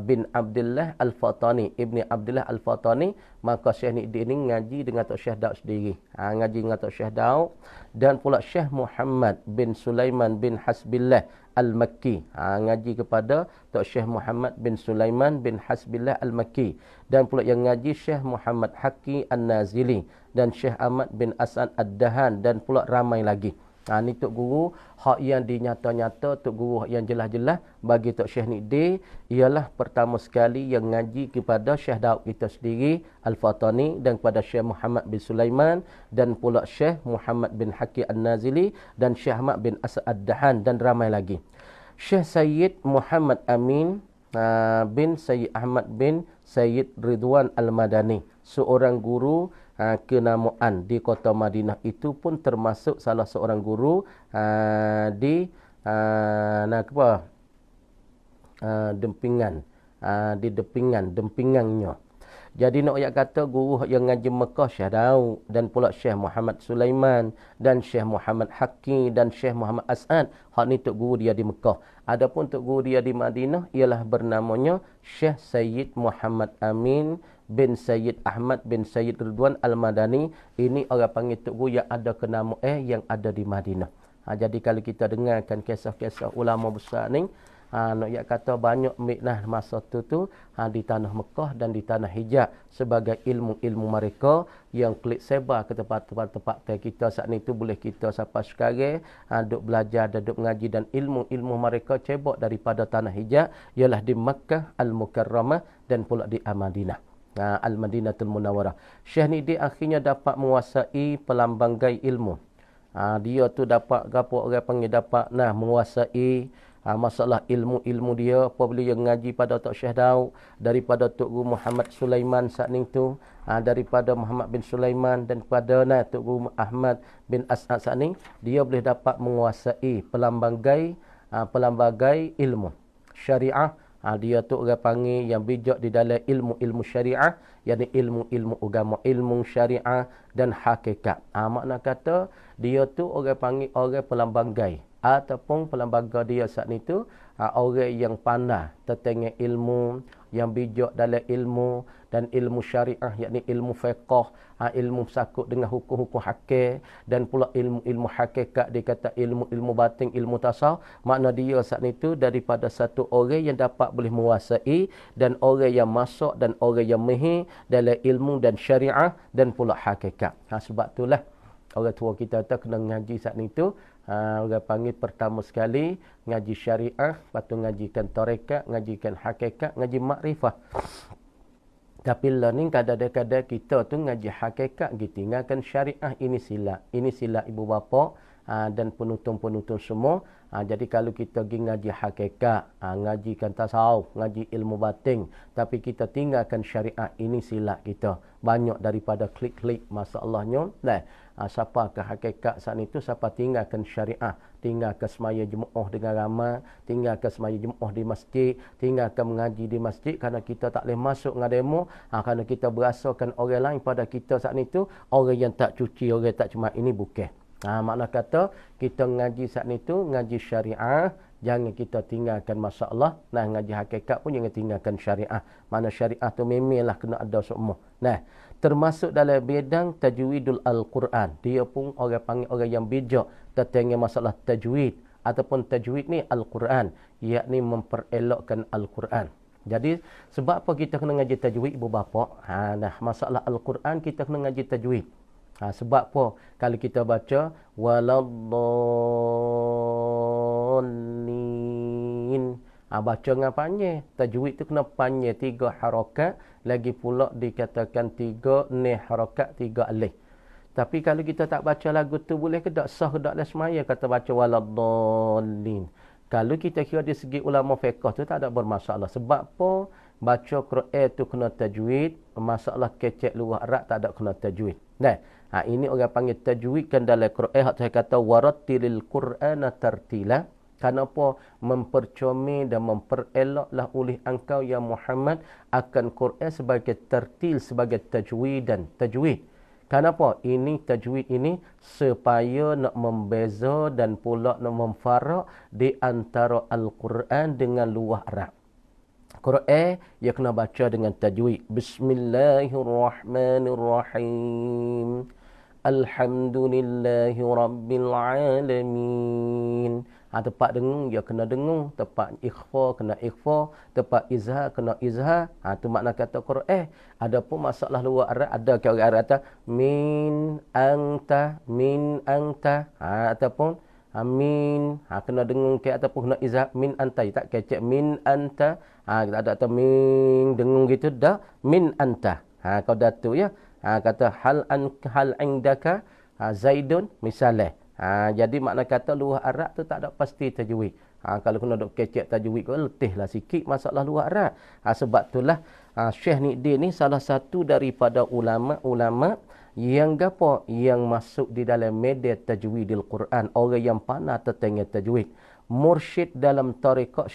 bin Abdullah Al-Fatani, Ibni Abdullah Al-Fatani. Maka Syekh ni ngaji dengan Tok Syekh Daud sendiri. Ngaji dengan Tok Syekh Daud. Dan pula Syekh Muhammad bin Sulaiman bin Hasbillah Al-Makki. Ngaji kepada Tok Syekh Muhammad bin Sulaiman bin Hasbillah Al-Makki. Dan pula yang ngaji Syekh Muhammad Haqi An-Nazili dan Syekh Ahmad bin As'ad Ad-Dahan dan pula ramai lagi. Ni Tok Guru hak yang dinyata-nyata, Tok Guru hak yang jelas-jelas bagi Tok Syekh Nikdi ialah pertama sekali yang ngaji kepada Syekh Daud kita sendiri Al-Fatani dan kepada Syekh Muhammad bin Sulaiman dan pula Syekh Muhammad bin Haqi An-Nazili dan Syekh Ahmad bin As'ad Ad-Dahan dan ramai lagi. Syekh Sayyid Muhammad Amin bin Sayyid Ahmad bin Sayyid Ridwan Al-Madani, seorang guru kenamaan di kota Madinah, itu pun termasuk salah seorang guru di dempingannya. Jadi nak ayat kata guru yang ngaji Mekah Syekh Daud dan pula Syekh Muhammad Sulaiman dan Syekh Muhammad Haqi dan Syekh Muhammad As'ad, hak ni tok guru dia di Mekah. Adapun tok guru dia di Madinah ialah bernamanya Syekh Sayyid Muhammad Amin bin Sayyid Ahmad bin Sayyid Ridwan Al-Madani. Ini orang panggil tok guru yang ada kenama yang ada di Madinah. Jadi kalau kita dengarkan kisah-kisah ulama besar ni, nak yak kata banyak miknah masa tu di tanah Mekah dan di tanah Hijaz sebagai ilmu-ilmu mereka yang klik sebar ke tempat-tempat kita saat ni tu, boleh kita sampai sekarang duk belajar dan duk mengaji, dan ilmu-ilmu mereka cebok daripada tanah Hijaz ialah di Makkah Al-Mukarramah dan pula di Madinah Al-Madinatul Munawwarah. Syekh ni dia akhirnya dapat menguasai pelambanggai ilmu. Dia tu dapat gapo orang panggil dapat menguasai masalah ilmu-ilmu dia apabila yang ngaji pada Tok Syekh Daud, daripada Tok Guru Muhammad Sulaiman saat ni tu, daripada Muhammad bin Sulaiman dan pada Tok Guru Ahmad bin As'ad saat ni, dia boleh dapat menguasai pelambanggai ilmu syariah. Dia tu orang panggil yang bijak di dalam ilmu-ilmu syariah, yakni ilmu-ilmu agama, ilmu syariah dan hakikat. Makna kata dia tu orang panggil orang pelambanggai ataupun pelambangga dia saat ni tu orang yang pandai tentang ilmu, yang bijak dalam ilmu dan ilmu syariah, yakni ilmu fiqh, ilmu sakut dengan hukum-hukum hakim, dan pula ilmu-ilmu hakikat dikata ilmu-ilmu batin, ilmu tasawuf. Makna dia saat ni tu daripada satu orang yang dapat boleh menguasai dan orang yang masuk dan orang yang mahir dalam ilmu dan syariah dan pula hakikat. Sebab itulah orang tua kita kena ngaji saat ni tu. Orang panggil pertama sekali ngaji syariah, lepas tu ngajikan tarekat, ngajikan hakikat, ngaji makrifah. Tapi lah ni kadang-kadang kita tu ngaji hakikat, kita tinggalkan syariah. Ini silap ibu bapa dan penonton-penonton semua. Jadi kalau kita pergi ngaji hakikat, ngajikan tasawuf, ngaji ilmu batin, tapi kita tinggalkan syariah, ini silap kita. Banyak daripada klik-klik masalahnya. Siapa ke hakikat saat itu, siapa tinggalkan syariah, tinggalkan semaya Jumaat dengan ramai, tinggalkan semaya Jumaat di masjid, tinggalkan mengaji di masjid kerana kita tak boleh masuk ngademo, kerana kita berasakan orang lain pada kita saat itu orang yang tak cuci, orang tak cuma ini bukan. Makna kata kita ngaji saat itu ngaji syariah, jangan kita tinggalkan masalah. Ngaji hakikat pun jangan tinggalkan syariah. Mana syariah tu memanglah kena ada semua. Termasuk dalam bidang tajwidul Al-Quran. Dia pun orang panggil orang yang bijak tentang masalah tajwid ataupun tajwid ni Al-Quran, yakni memperelokkan Al-Quran. Jadi sebab apa kita kena ngaji tajwid ibu bapa? Masalah Al-Quran kita kena ngaji tajwid. Sebab apa? Kalau kita baca waladdallin, baca dengan panjang. Tajwid tu kena panjang 3 harakat, lagi pula dikatakan 3 harakat 3 alif. Tapi kalau kita tak baca lagu tu, boleh ke tak sah ke tak dalam semaya kata baca waladdallin? Kalau kita kira di segi ulama fiqh tu tak ada bermasalah. Sebab apa? Baca Quran tu kena tajwid, masalah kecek luar Arab tak ada kena tajwid. Ini orang panggil tajwid kan dalam Quran. Saya kata warattilil Qur'ana tartila. Kenapa? Mempercomel dan mempereloklah oleh engkau ya Muhammad akan Quran sebagai tertil, sebagai tajwid. Kenapa? Ini tajwid ini supaya nak membeza dan pula nak memfarak di antara Al-Quran dengan luar Arab. Quran dia kena baca dengan tajwid. Bismillahirrahmanirrahim. Alhamdulillahi Rabbil Alamin. Tempat dengung, dia kena dengung. Tempat ikhfa, kena ikhfa. Tempat izhar, kena izhar. Tu makna kata Quran. Adapun masalah luar Arab, ada ke orang Arab kata, min anta. Ataupun, min. Kena dengung ke ataupun kena izhar, min anta. Tak kecek, min anta. Kita ada kata, min, dengung gitu, dah. Min anta. Kau dah tu ya. Kata hal indaka zaidun misalnya. Jadi makna kata luar Arab tu tak ada pasti tajwid. Kalau kena dok kecek tajwid kau letihlah sikit masalah luar Arab. Sebab itulah Syekh Nidin ni salah satu daripada ulama-ulama yang gapo yang masuk di dalam media tajwidil Quran, orang yang pandai tentang tajwid. Mursyid dalam tarekat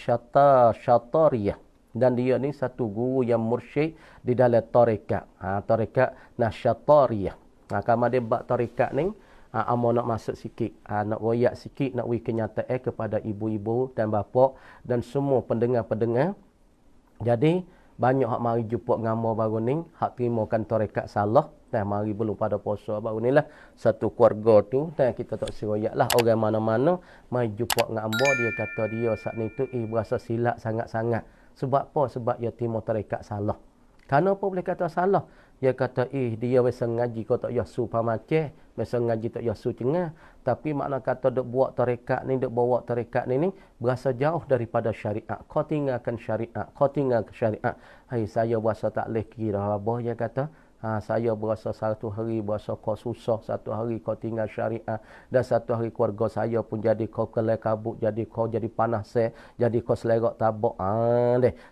Syatariyah. Dan dia ni satu guru yang mursyid di dalam tarekat. Tarekat Nasyatariyah. Kalau dia buat tarekat ni, amo nak masuk sikit. Nak royak sikit, nak beri kenyataan kepada ibu-ibu dan bapa dan semua pendengar-pendengar. Jadi, banyak hak mari jumpa ngamo baru ni, hak terimakan tarekat salah. Dan mari belum pada puasa baru ni lah. Satu keluarga tu, dan kita tak siroyak lah. Orang mana-mana, mari jumpa ngamo, dia kata dia saat ni tu, berasa silap sangat-sangat. Sebab apa? Sebab dia timur tarekat salah. Kenapa boleh kata salah? Dia kata, dia biasa ngaji kau tak yasu pamaceh, biasa ngaji tak yasu cengah. Tapi makna kata dok buat tarekat ni, dok bawa tarekat ni berasa jauh daripada syariat. Kau tinggalkan syariat, kau tinggalkan syariat. Hai, saya berasa tak boleh kira apa, dia kata. Saya berasa satu hari berasa kau susah, satu hari kau tinggal syariah, dan satu hari keluarga saya pun jadi kau kelai kabut, jadi kau jadi panas, jadi kau selerak tabak.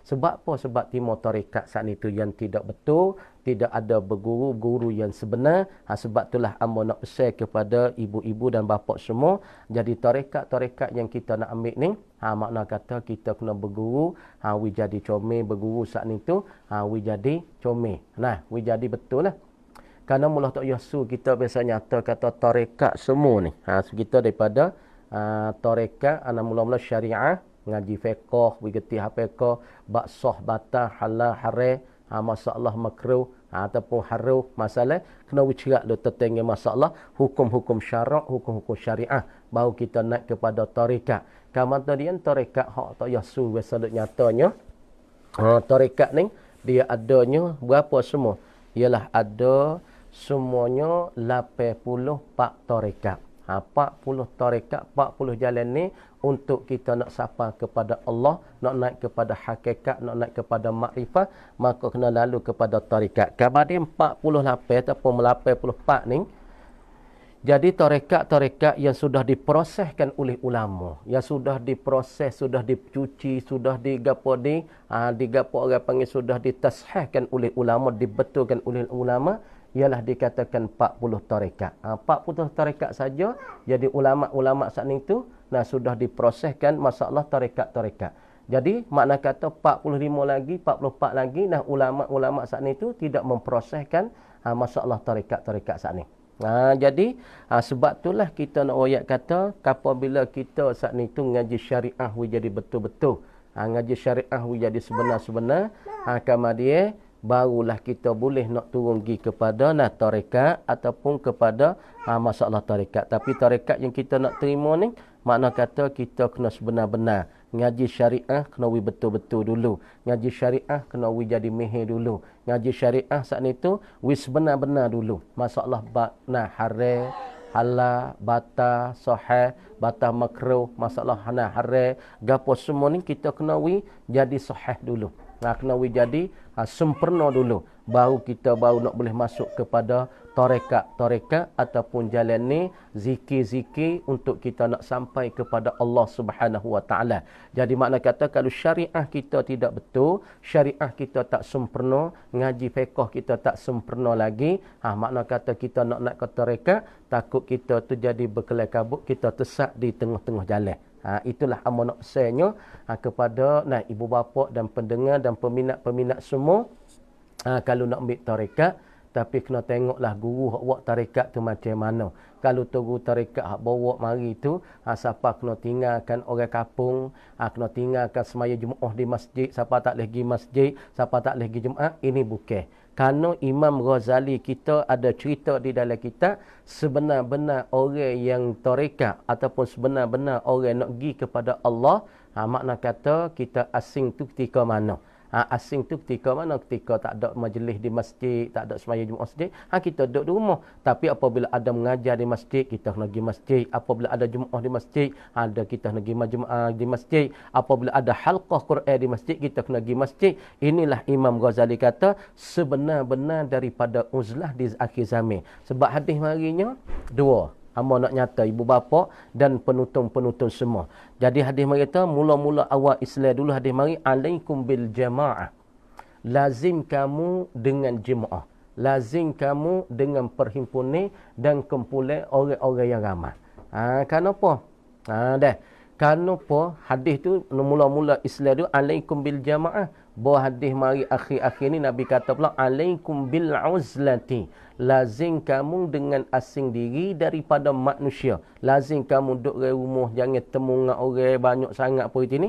Sebab apa? Sebab timur tarekat saat itu yang tidak betul, tidak ada berguru-guru yang sebenar. Sebab itulah amba nak pesan kepada ibu-ibu dan bapa semua, jadi tarekat-tarekat yang kita nak ambil ni, makna kata kita kena berguru, we jadi comel berguru saat itu, we jadi comel. We jadi betul lah. Kerana mula tak yasu kita biasa nyata kata tarekat semua ni. Kita daripada tarekat, mula-mula syariah, ngaji fiqh, we geti fiqh, baksah, batah, halal, haram, masalah makruh, ataupun haram, masalah kena wicerak lu tentang masalah hukum-hukum syarak, hukum-hukum syariah, baru kita naik kepada tarekat. Kemudian tarekat hak tak yasu biasa nyatanya, tarekat ni dia adanya berapa semua? Ialah ada semuanya 84 tarekat. 40 tarekat, 40 jalan ni untuk kita nak sapa kepada Allah, nak naik kepada hakikat, nak naik kepada makrifat, maka kena lalu kepada tarekat. Kemudian 48 ataupun 84 ni, jadi tarekat-tarekat yang sudah diproseskan oleh ulama, yang sudah diproses, sudah dicuci, sudah digapo orang panggil sudah ditashihkan oleh ulama, dibetulkan oleh ulama, ialah dikatakan 40 tarekat. 40 tarekat saja, jadi ulama-ulama saat itu sudah diproseskan masalah tarekat-tarekat. Jadi makna kata 45 lagi, 44 lagi, ulama-ulama saat itu tidak memproseskan masalah tarekat-tarekat saat ini. Jadi sebab itulah kita nak royak kata, apabila kita saat ni tu ngaji syariah jadi betul-betul, ngaji syariah jadi sebenar-sebenar, kemudian barulah kita boleh nak turun pergi kepada tarekat ataupun kepada masalah tarekat. Tapi tarekat yang kita nak terima ni, makna kata kita kena sebenar-benar ngaji syariah, kena betul-betul dulu. Ngaji syariah kena jadi mehir dulu. Ngaji syariah saat itu sebenar-benar dulu. Masalah haram, halal, batah, sahih, batah makruh, masalah haram, gapo semua ni kita kena jadi sahih dulu. Kena jadi sempurna dulu. Baru kita nak boleh masuk kepada tarekat-tarekat ataupun jalan ni, zikir-zikir untuk kita nak sampai kepada Allah Subhanahu Wa Taala. Jadi makna kata kalau syariah kita tidak betul, syariah kita tak sempurna, ngaji fiqh kita tak sempurna lagi, makna kata kita nak ke tarekat, takut kita tu jadi berkelai kabut, kita tersesat di tengah-tengah jalan. Itulah amanah pesannya kepada ibu bapa dan pendengar dan peminat-peminat semua. Kalau nak ambil tarekat, Tapi kena tengoklah guru hak buat tarekat tu macam mana. Kalau guru tarekat hak bawa mari tu, siapa kena tinggalkan orang kampung, kena tinggalkan semaya Jumaat di masjid, siapa tak boleh pergi masjid, siapa tak boleh pergi Jumaat, ini bukan. Kerana Imam Ghazali kita ada cerita di dalam kitab, sebenar-benar orang yang tarekat ataupun sebenar-benar orang nak pergi kepada Allah, makna kata kita asing tu ketika mana? Asing tu ketika mana? Ketika tak ada majlis di masjid, tak ada sembahyang Jumaat masjid, kita duduk di rumah. Tapi apabila ada mengajar di masjid, kita kena pergi masjid. Apabila ada Jumaat di masjid, kita kena pergi di masjid. Apabila ada halqah Quran di masjid, kita kena pergi masjid. Inilah Imam Ghazali kata sebenar-benar daripada uzlah di akhir zaman. Sebab hadis marinya dua. Amo nak nyata ibu bapa dan penonton-penonton semua. Jadi hadis mari kata mula-mula awal Islam dulu hadis mari alaikum bil jamaah. Lazim kamu dengan jemaah. Lazim kamu dengan perhimpunan dan kumpulan orang-orang yang ramai. Kenapa? Dah. Kenapa hadis tu mula-mula Islam tu alaikum bil jamaah. Bahawa hadis mari akhir-akhir ni Nabi kata pula alaikum bil uzlati. Lazim kamu dengan asing diri daripada manusia. Lazim kamu duduk di rumah, jangan temu dengan orang banyak sangat apa itu ni.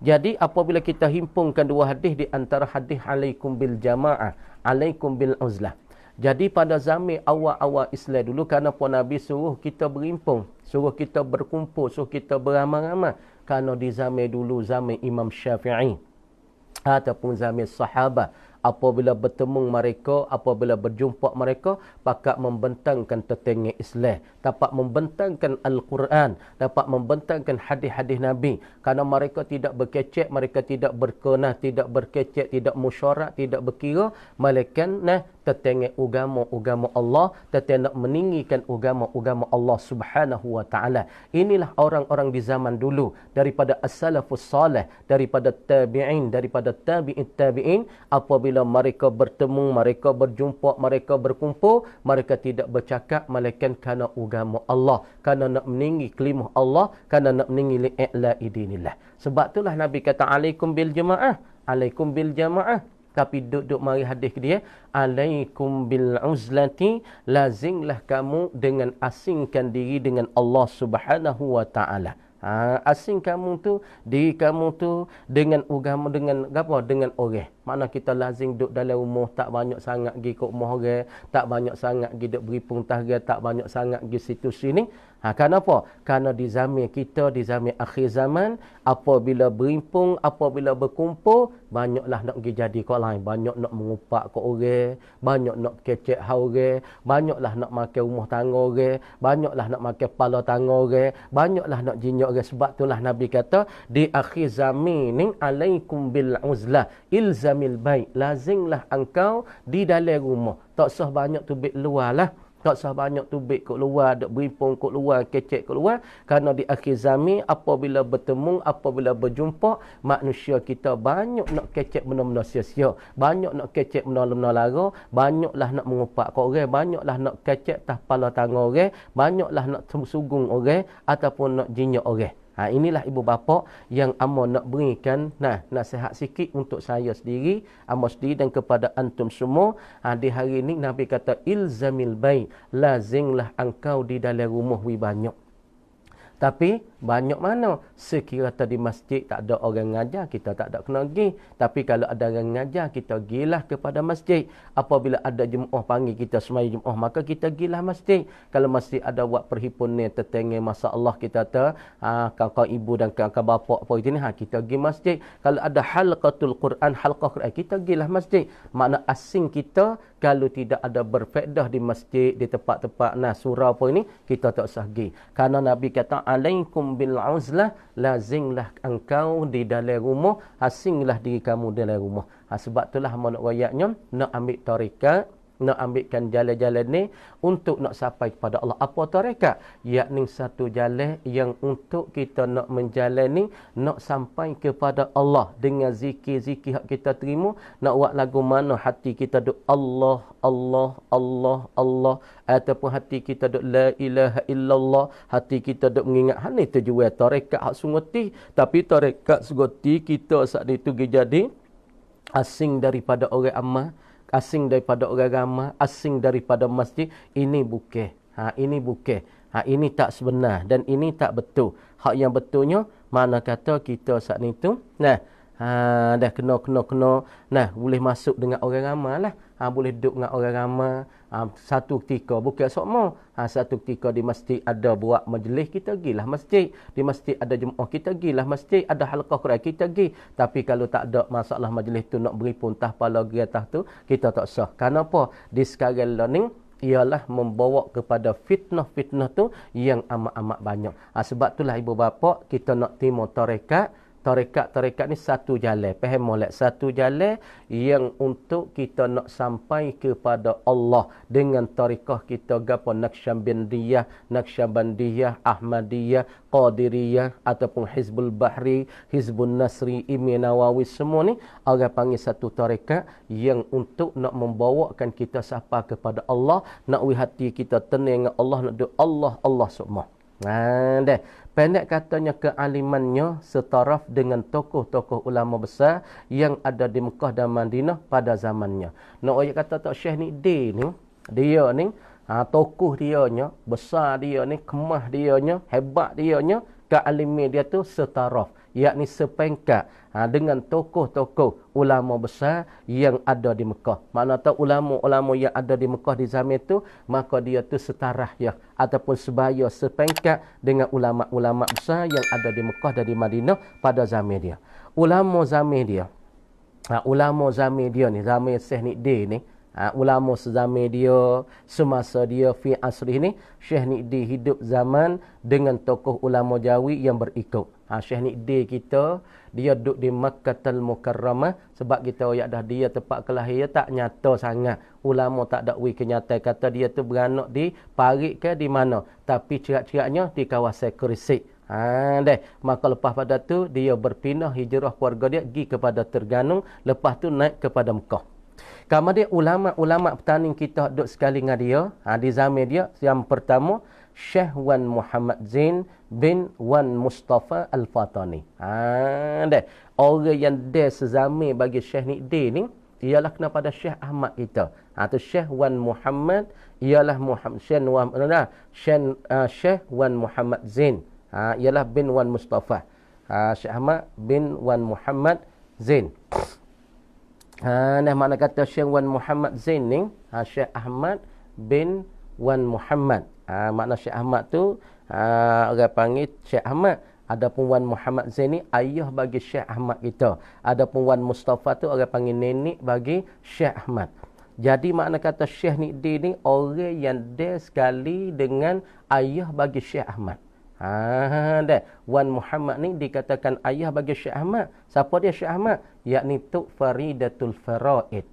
Jadi apabila kita himpunkan dua hadis di antara hadis alaikum bil jamaah, alaikum bil uzlah. Jadi pada zaman awal-awal Islam dulu, kenapa Nabi suruh kita berimpun, suruh kita berkumpul, suruh kita beramai-ramai? Kerana di zaman dulu, zaman Imam Syafi'i ataupun zaman sahabat, apabila bertemu mereka, apabila berjumpa mereka, pakat membentangkan tetangga Islam, dapat membentangkan Al-Quran, dapat membentangkan hadis-hadis Nabi. Kerana mereka tidak berkecek, mereka tidak berkenah, tidak berkecek, tidak musyarat, tidak berkira, melainkan tetangga agama Allah, tetangga nak meninggikan agama Allah Subhanahu wa taala. Inilah orang-orang di zaman dulu daripada as-salafus salih, daripada tabi'in, daripada tabi'in, apabila mereka bertemu, mereka berjumpa, mereka berkumpul, mereka tidak bercakap melainkan kerana agama Allah, kerana nak meninggi kalimah Allah, kerana nak meninggi li'la'i dinillah. Sebab itulah Nabi kata alaikum bil jamaah, alaikum bil jamaah. Tapi duduk mari hadis dia alaikum bil uzlati, lazimlah kamu dengan asingkan diri dengan Allah Subhanahu wa taala. Asing kamu tu, diri kamu tu dengan agama, dengan apa? Dengan orang. Mana kita lazim duduk dalam rumah, tak banyak sangat pergi ke rumah orang, tak banyak sangat pergi duduk beripung tahga, tak banyak sangat pergi situ sini. Kenapa? Kerana di zaman kita, di zaman akhir zaman, apabila berimpung, apabila berkumpul, banyaklah nak pergi jadi kau lain, banyak nak mengupak kau orang, banyak nak kecek hau orang, banyaklah nak makan rumah tangga orang, banyaklah nak makan kepala tangga orang, banyaklah nak jinjak orang. Sebab itulah Nabi kata di akhir zaman ni alaikum bil uzlah ilzamil bait, lazimlah engkau di dalam rumah, tak sah banyak tu bait luar lah. Tak usah banyak tubik kat luar, duk berimpung kat luar, kecek kat luar. Kerana di akhir zaman, apabila bertemu, apabila berjumpa, manusia kita banyak nak kecek benda-benda sia-sia. Banyak nak kecek benda-benda lara. Banyaklah nak mengupak kat orang. Banyaklah nak kecek tah kepala tangan orang. Banyaklah nak sugung orang ataupun nak jinjak orang. Inilah ibu bapa yang amo nak berikan nasihat sikit untuk saya sendiri, amo sendiri dan kepada antum semua. Di hari ini Nabi kata ilzamil bait, lazimlah engkau di dalam rumah banyak. Tapi banyak mana? Sekiranya di masjid tak ada orang ngajar, kita tak ada kena pergi. Tapi kalau ada orang ngajar, kita pergilah kepada masjid. Apabila ada Jumaat panggil kita sembahyang Jumaat, maka kita pergilah masjid. Kalau masjid ada buat perhimpunan tetangga, masya-Allah kita kakak ibu dan kakak bapa apa itu ni, kita pergi masjid. Kalau ada halqatul Quran, halqah Quran, kita pergilah masjid. Makna asing kita kalau tidak ada berfaedah di masjid, di tempat-tempat surau apa ini, kita tak usah pergi. Karena Nabi kata alaikum bil uzlah, lazimlah engkau di dalam rumah, asinglah diri kamu dalam rumah. Sebab itulah nak royaknya nak ambil tarekat, nak ambilkan jalan-jalan ni untuk nak sampai kepada Allah. Apa tarekat? Yakni satu jalan yang untuk kita nak menjalani, nak sampai kepada Allah dengan zikir-zikir yang kita terima. Nak buat lagu mana hati kita duk Allah, Allah, Allah, Allah, ataupun hati kita duk la ilaha illallah, hati kita duk mengingat ni tujuan tarekat hak sungguh. Tapi tarekat sungguh kita saat itu jadi asing daripada orang amal. asing daripada orang ramai, asing daripada masjid, ini bukan. Ini bukan. Ini tak sebenar dan ini tak betul. Hak yang betulnya, mana kata kita saat ni tu, dah kena. Boleh masuk dengan orang ramai lah. Boleh duduk dengan orang ramai. Satu ketika, bukan semua. Satu ketika di masjid ada buat majlis, kita pergilah masjid. Di masjid ada jemaah, kita pergilah masjid. Ada halaqah Quran, kita pergi. Tapi kalau tak ada masalah majlis tu nak beri puntah pala geratah tu, kita tak sah. Kenapa? Di sekarang ni, ialah membawa kepada fitnah-fitnah tu yang amat-amat banyak. Sebab itulah ibu bapa kita nak timur tarekat. Tarekat ni satu jalan. Faham molek? Satu jalan yang untuk kita nak sampai kepada Allah dengan tarekah kita gapo Naqsyabandiyah, Ahmadiyah, Qadiriyah ataupun Hizbul Bahri, Hizbun Nasri, Imi Nawawi, semua ni orang panggil satu tarekat yang untuk nak membawakan kita sampai kepada Allah, nak hati kita tenang dengan Allah, nak doa Allah semua. Dah. Pendek katanya kealimannya setaraf dengan tokoh-tokoh ulama besar yang ada di Mekah dan Madinah pada zamannya. Nak ayat kata tak Syekh ni dia ni tokoh dianya, besar dia ni, kemah dianya, hebat dianya, kealiman dia tu setaraf, yakni sepengkat dengan tokoh-tokoh ulama besar yang ada di Mekah. Mana tahu ulama-ulama yang ada di Mekah di zaman itu, maka dia tu setarah ya ataupun sebaya sepengkat dengan ulama-ulama besar yang ada di Mekah dan di Madinah pada zaman dia. Ulama zaman dia ni, zaman Syekh Nidin ni, ulama sezaman dia, semasa dia fi asri ni, Syekh Nidin hidup zaman dengan tokoh ulama Jawi yang berikut. Syekh Nidin kita, dia duduk di Makkahul Mukarramah, sebab kita ayat dah dia tempat kelahiran tak nyata sangat. Ulama tak ada kenyataan kata dia tu beranak di Parit ke di mana, tapi cerak-ceraknya di kawasan Gresik. Maka lepas pada tu dia berpindah hijrah keluarga dia pergi kepada Terengganu, lepas tu naik kepada Mekah. Kemudian ulama-ulama petani kita duduk sekali dengan dia. Di zaman dia, yang pertama Syekh Wan Muhammad Zain bin Wan Mustafa Al-Fatani. Orang yang dia sezame bagi Syekh Nidin ni ialah kena pada Syekh Ahmad kita. Tu Syekh Wan Muhammad ialah Syekh Wan Muhammad Zain. Ialah bin Wan Mustafa. Syekh Ahmad bin Wan Muhammad Zain. Mana kata Syekh Wan Muhammad Zain ni, Syekh Ahmad bin Wan Muhammad. Makna Syekh Ahmad tu orang panggil Syekh Ahmad. Adapun Wan Muhammad Zain ni ayah bagi Syekh Ahmad kita. Adapun Wan Mustafa tu orang panggil nenek bagi Syekh Ahmad. Jadi makna kata Syekh Nidin ni orang yang dia sekali dengan ayah bagi Syekh Ahmad. Wan Muhammad ni dikatakan ayah bagi Syekh Ahmad. Siapa dia Syekh Ahmad? Yakni Tuk Faridatul Faraid.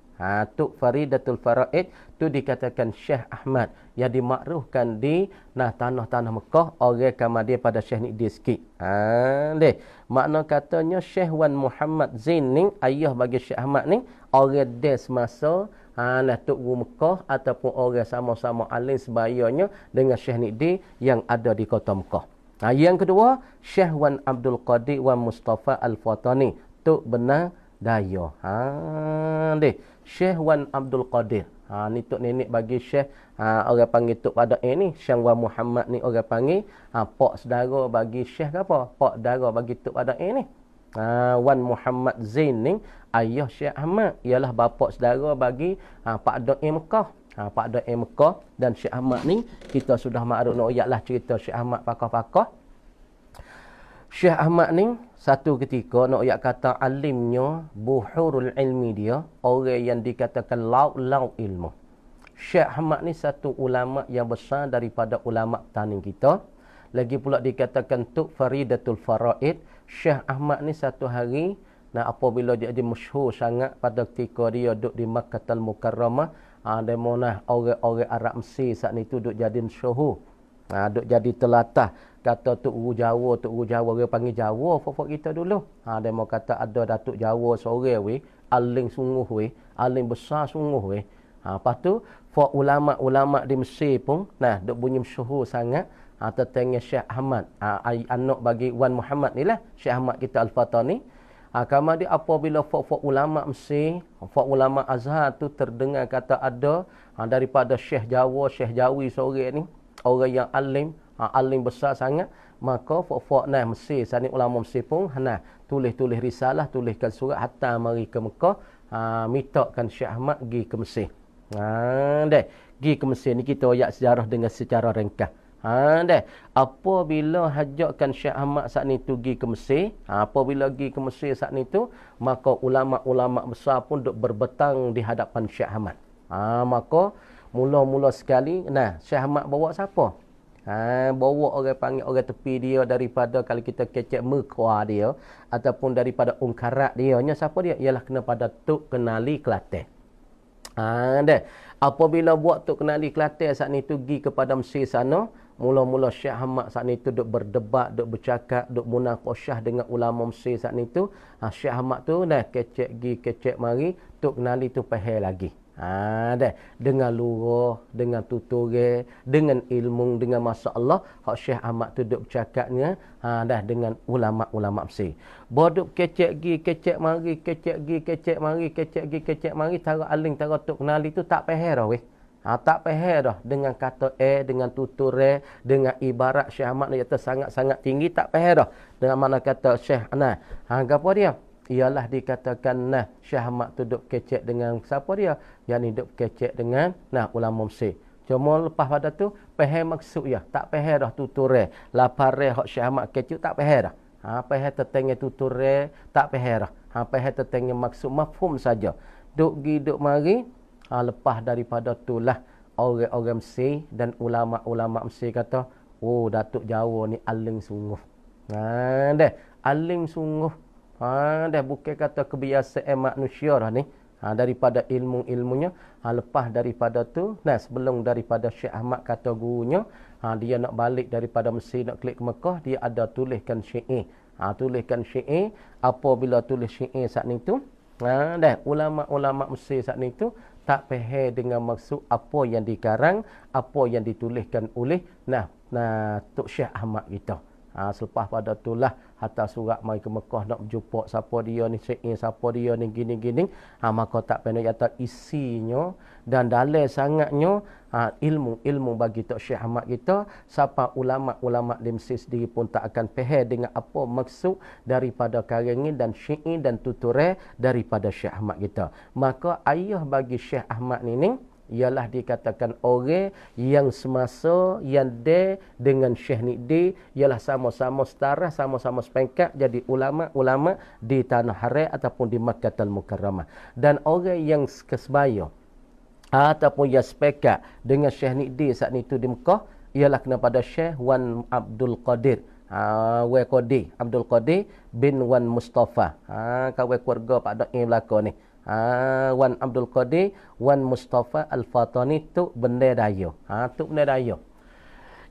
Tuk Faridatul Faraid tu dikatakan Syekh Ahmad yang dimakruhkan di tanah-tanah Mekah, orang kama dia pada Syekh Nidin sikit. Makna katanya Syekh Wan Muhammad Zain ni ayah bagi Syekh Ahmad ni orang dia semasa Tuk Mekah ataupun orang sama-sama alim sebayanya dengan Syekh Nidin yang ada di kota Mekah. Yang kedua, Syekh Wan Abdul Qadir Wan Mustafa Al-Fatani, Tuk Benar Daya. Syekh Wan Abdul Qadir. Ni tok nenek bagi Syekh, orang panggil tok pada ni, Syekh Wan Muhammad ni orang panggil pak saudara bagi Syekh ke apa? Pak saudara bagi tok pada ni. Wan Muhammad Zain ni ayah Syekh Ahmad, ialah bapa saudara bagi Pak Dai Mekah. Pak Dai Mekah dan Syekh Ahmad ni kita sudah maklum nak ayatlah cerita Syekh Ahmad pakar-pakar. Syekh Ahmad ni satu ketika nak ayat kata alimnya, buhurul ilmi dia, orang yang dikatakan laut-laut ilmu. Syekh Ahmad ni satu ulama yang besar daripada ulama petani kita. Lagi pula dikatakan Tuk Faridatul Faraid. Syekh Ahmad ni satu hari, apabila dia masyhur sangat pada ketika dia duduk di Makkahul Mukarramah, demonah orang-orang Arab Mesir saat ni tu duduk jadi syuhur. Duduk jadi telatah. Kata Tuk Guru Jawa, orang panggil Jawa fofok kita dulu. Dia mau kata ada Datuk Jawa seorang weh, alim sungguh weh, alim besar sungguh weh. Lepas tu, for ulama-ulama di Mesir pun, duk bunyi syuhur sangat. Tetangga Syekh Ahmad, anak bagi Wan Muhammad ni lah, Syekh Ahmad kita Al-Fatani. Kemudian apabila fok ulama Mesir, fok ulama Azhar tu terdengar kata ada daripada Syekh Jawa, Syekh Jawi sore ni, orang yang alim, alim besar sangat, maka fok nah Mesir, sani ulama Mesir pun tulis risalah, tuliskan surat hatta mari ke Mekah, mintakan Syekh Ahmad pergi ke Mesir. Pergi ke Mesir ni kita ayat sejarah dengan secara ringkas. Apabila hajakkan Syekh Ahmad saat ni tu pergi ke Mesir, apabila pergi ke Mesir saat ni tu, maka ulama-ulama besar pun duk berbetang di hadapan Syekh Ahmad. Maka mula-mula sekali, Syekh Ahmad bawa siapa? Bawa orang panggil orang tepi dia daripada kalau kita kecek Mekwa dia ataupun daripada Ungkarat dia. Siapa dia? Ialah kena pada Tok Kenali Kelantan. Apabila buat Tok Kenali Kelantan saat ni tu pergi kepada Mesir sana, mula-mula Syekh Ahmad saat ni tu duk berdebat, duk bercakap, duk munaqasyah dengan ulama Mesir saat ni tu. Syekh Ahmad tu kecek gi kecek mari, Tok Kenali tu pahal lagi. Dengan lurah, dengan tuturel, dengan ilmu, dengan masya-Allah, hak Syekh Ahmad tu duk bercakapnya dengan ulama-ulama Mesir. Boduk kecek gi kecek mari, kecek gi kecek mari, kecek gi kecek mari, tara aling tara Tok Kenali tu tak pahal dah weh. Tak pahal dah dengan kata dengan tuturel, dengan ibarat Syekh Ahmad ni kata sangat-sangat tinggi, tak pahal dah. Dengan mana kata Syekh apa dia? Ialah dikatakan Syekh Ahmad tu duk kecek dengan siapa dia? Yang ni duk kecek dengan ulama Mesir. Cuma lepas pada tu faham maksud ya, tak faham dah tuturel. Lapare hak Syekh Ahmad kecek tak faham dah. Faham tentang tuturel, tak faham dah. Faham tentang maksud mafhum saja. Duk gi duk mari, lepas daripada itulah orang-orang Mesir dan ulama-ulama Mesir kata, oh Datuk Jawa ni alim sungguh. Alim sungguh. Bukan kata kebiasaan manusia dah ni. Daripada ilmu-ilmunya. Lepas daripada tu, sebelum daripada Syekh Ahmad kata gurunya, dia nak balik daripada Mesir nak klik ke Mekah, dia ada tuliskan syair. Tuliskan syair. Apabila tulis syair saat ni tu, ulama-ulama Mesir saat ni tu tak faham dengan maksud apa yang dikarang, apa yang dituliskan oleh Tok Syekh Ahmad kita. Selepas pada itulah hantar surat mari ke Mekah nak berjumpa siapa dia ni, syair siapa dia ni, gini-gini. Maka tak pernah kata isinya dan dalam sangatnya ilmu bagi Tok Syekh Ahmad kita, siapa ulama-ulama di Mesir sendiri pun tak akan faham dengan apa maksud daripada karangin dan syair dan tuturel daripada Syekh Ahmad kita. Maka ayah bagi Syekh Ahmad ni ialah dikatakan orang yang semasa yang dengan Syekh Niddi ialah sama-sama setara, sama-sama sepengkat jadi ulama-ulama di Tanah Haram ataupun di Makkahul Mukarramah. Dan orang yang kesebaya ataupun yang sepekat dengan Syekh Niddi saat itu di Mekah ialah kena pada Syekh Wan Abdul Qadir. Abdul Qadir bin Wan Mustafa. Kawan keluarga Pak Dai belakang ni. Wan Abdul Qadir, Wan Mustafa Al-Fatani, Tok Bendar Dayo. Tok Bendar Dayo.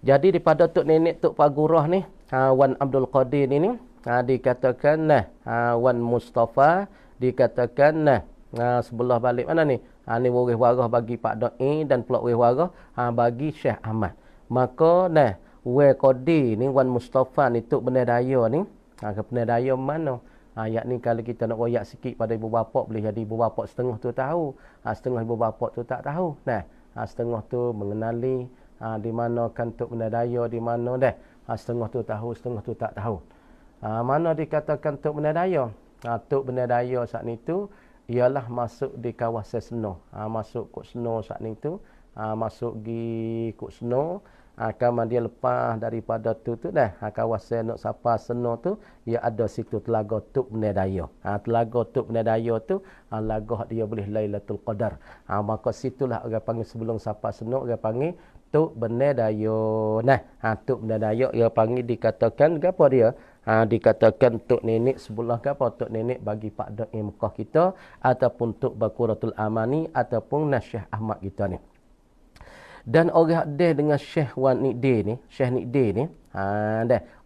Jadi daripada Tok Nenek Tok Pagurah ni, Wan Abdul Qadir ni dikatakan Wan Mustafa dikatakan sebelah balik mana ni? Ni waris-waris bagi Pak Dai dan pula waris-waris bagi Syekh Ahmad. Maka Wan Qadir ni, Wan Mustafa ni, Tok Bendar Dayo ni, Bendar Dayo mana? Yakni kalau kita nak royak sikit pada ibu bapa, boleh jadi ibu bapa setengah tu tahu, setengah ibu bapa tu tak tahu. Setengah tu mengenali di mana kan Tok Bendar Dayo, di mana setengah tu tahu, setengah tu tak tahu. Mana dikatakan Tok Bendar Dayo? Tok Bendar Dayo saat itu ialah masuk di kawasan Seno. Masuk Kok Seno saat itu, masuk di Kok Seno. Kemudian lepas daripada tu kawasan Nok Sapa Seno tu, ia ada situ Telaga Tok Bendar Dayo. Telaga Tok Bendar Dayo tu laga dia boleh Lailatul Qadar. Maka situlah orang panggil sebelum Sapa Seno orang panggil Tok Bendar Dayo. Tok Bendar Dayo ia panggil dikatakan apa dia? Dikatakan Tok Nenek sebelah ke apa? Tok Nenek bagi Pak Dai Mekah kita ataupun Tok Bakuratul Amani ataupun Syekh Ahmad kita ni. Dan orang hadis dengan Syekh Wan Niddi ni, Syekh Niddi ni,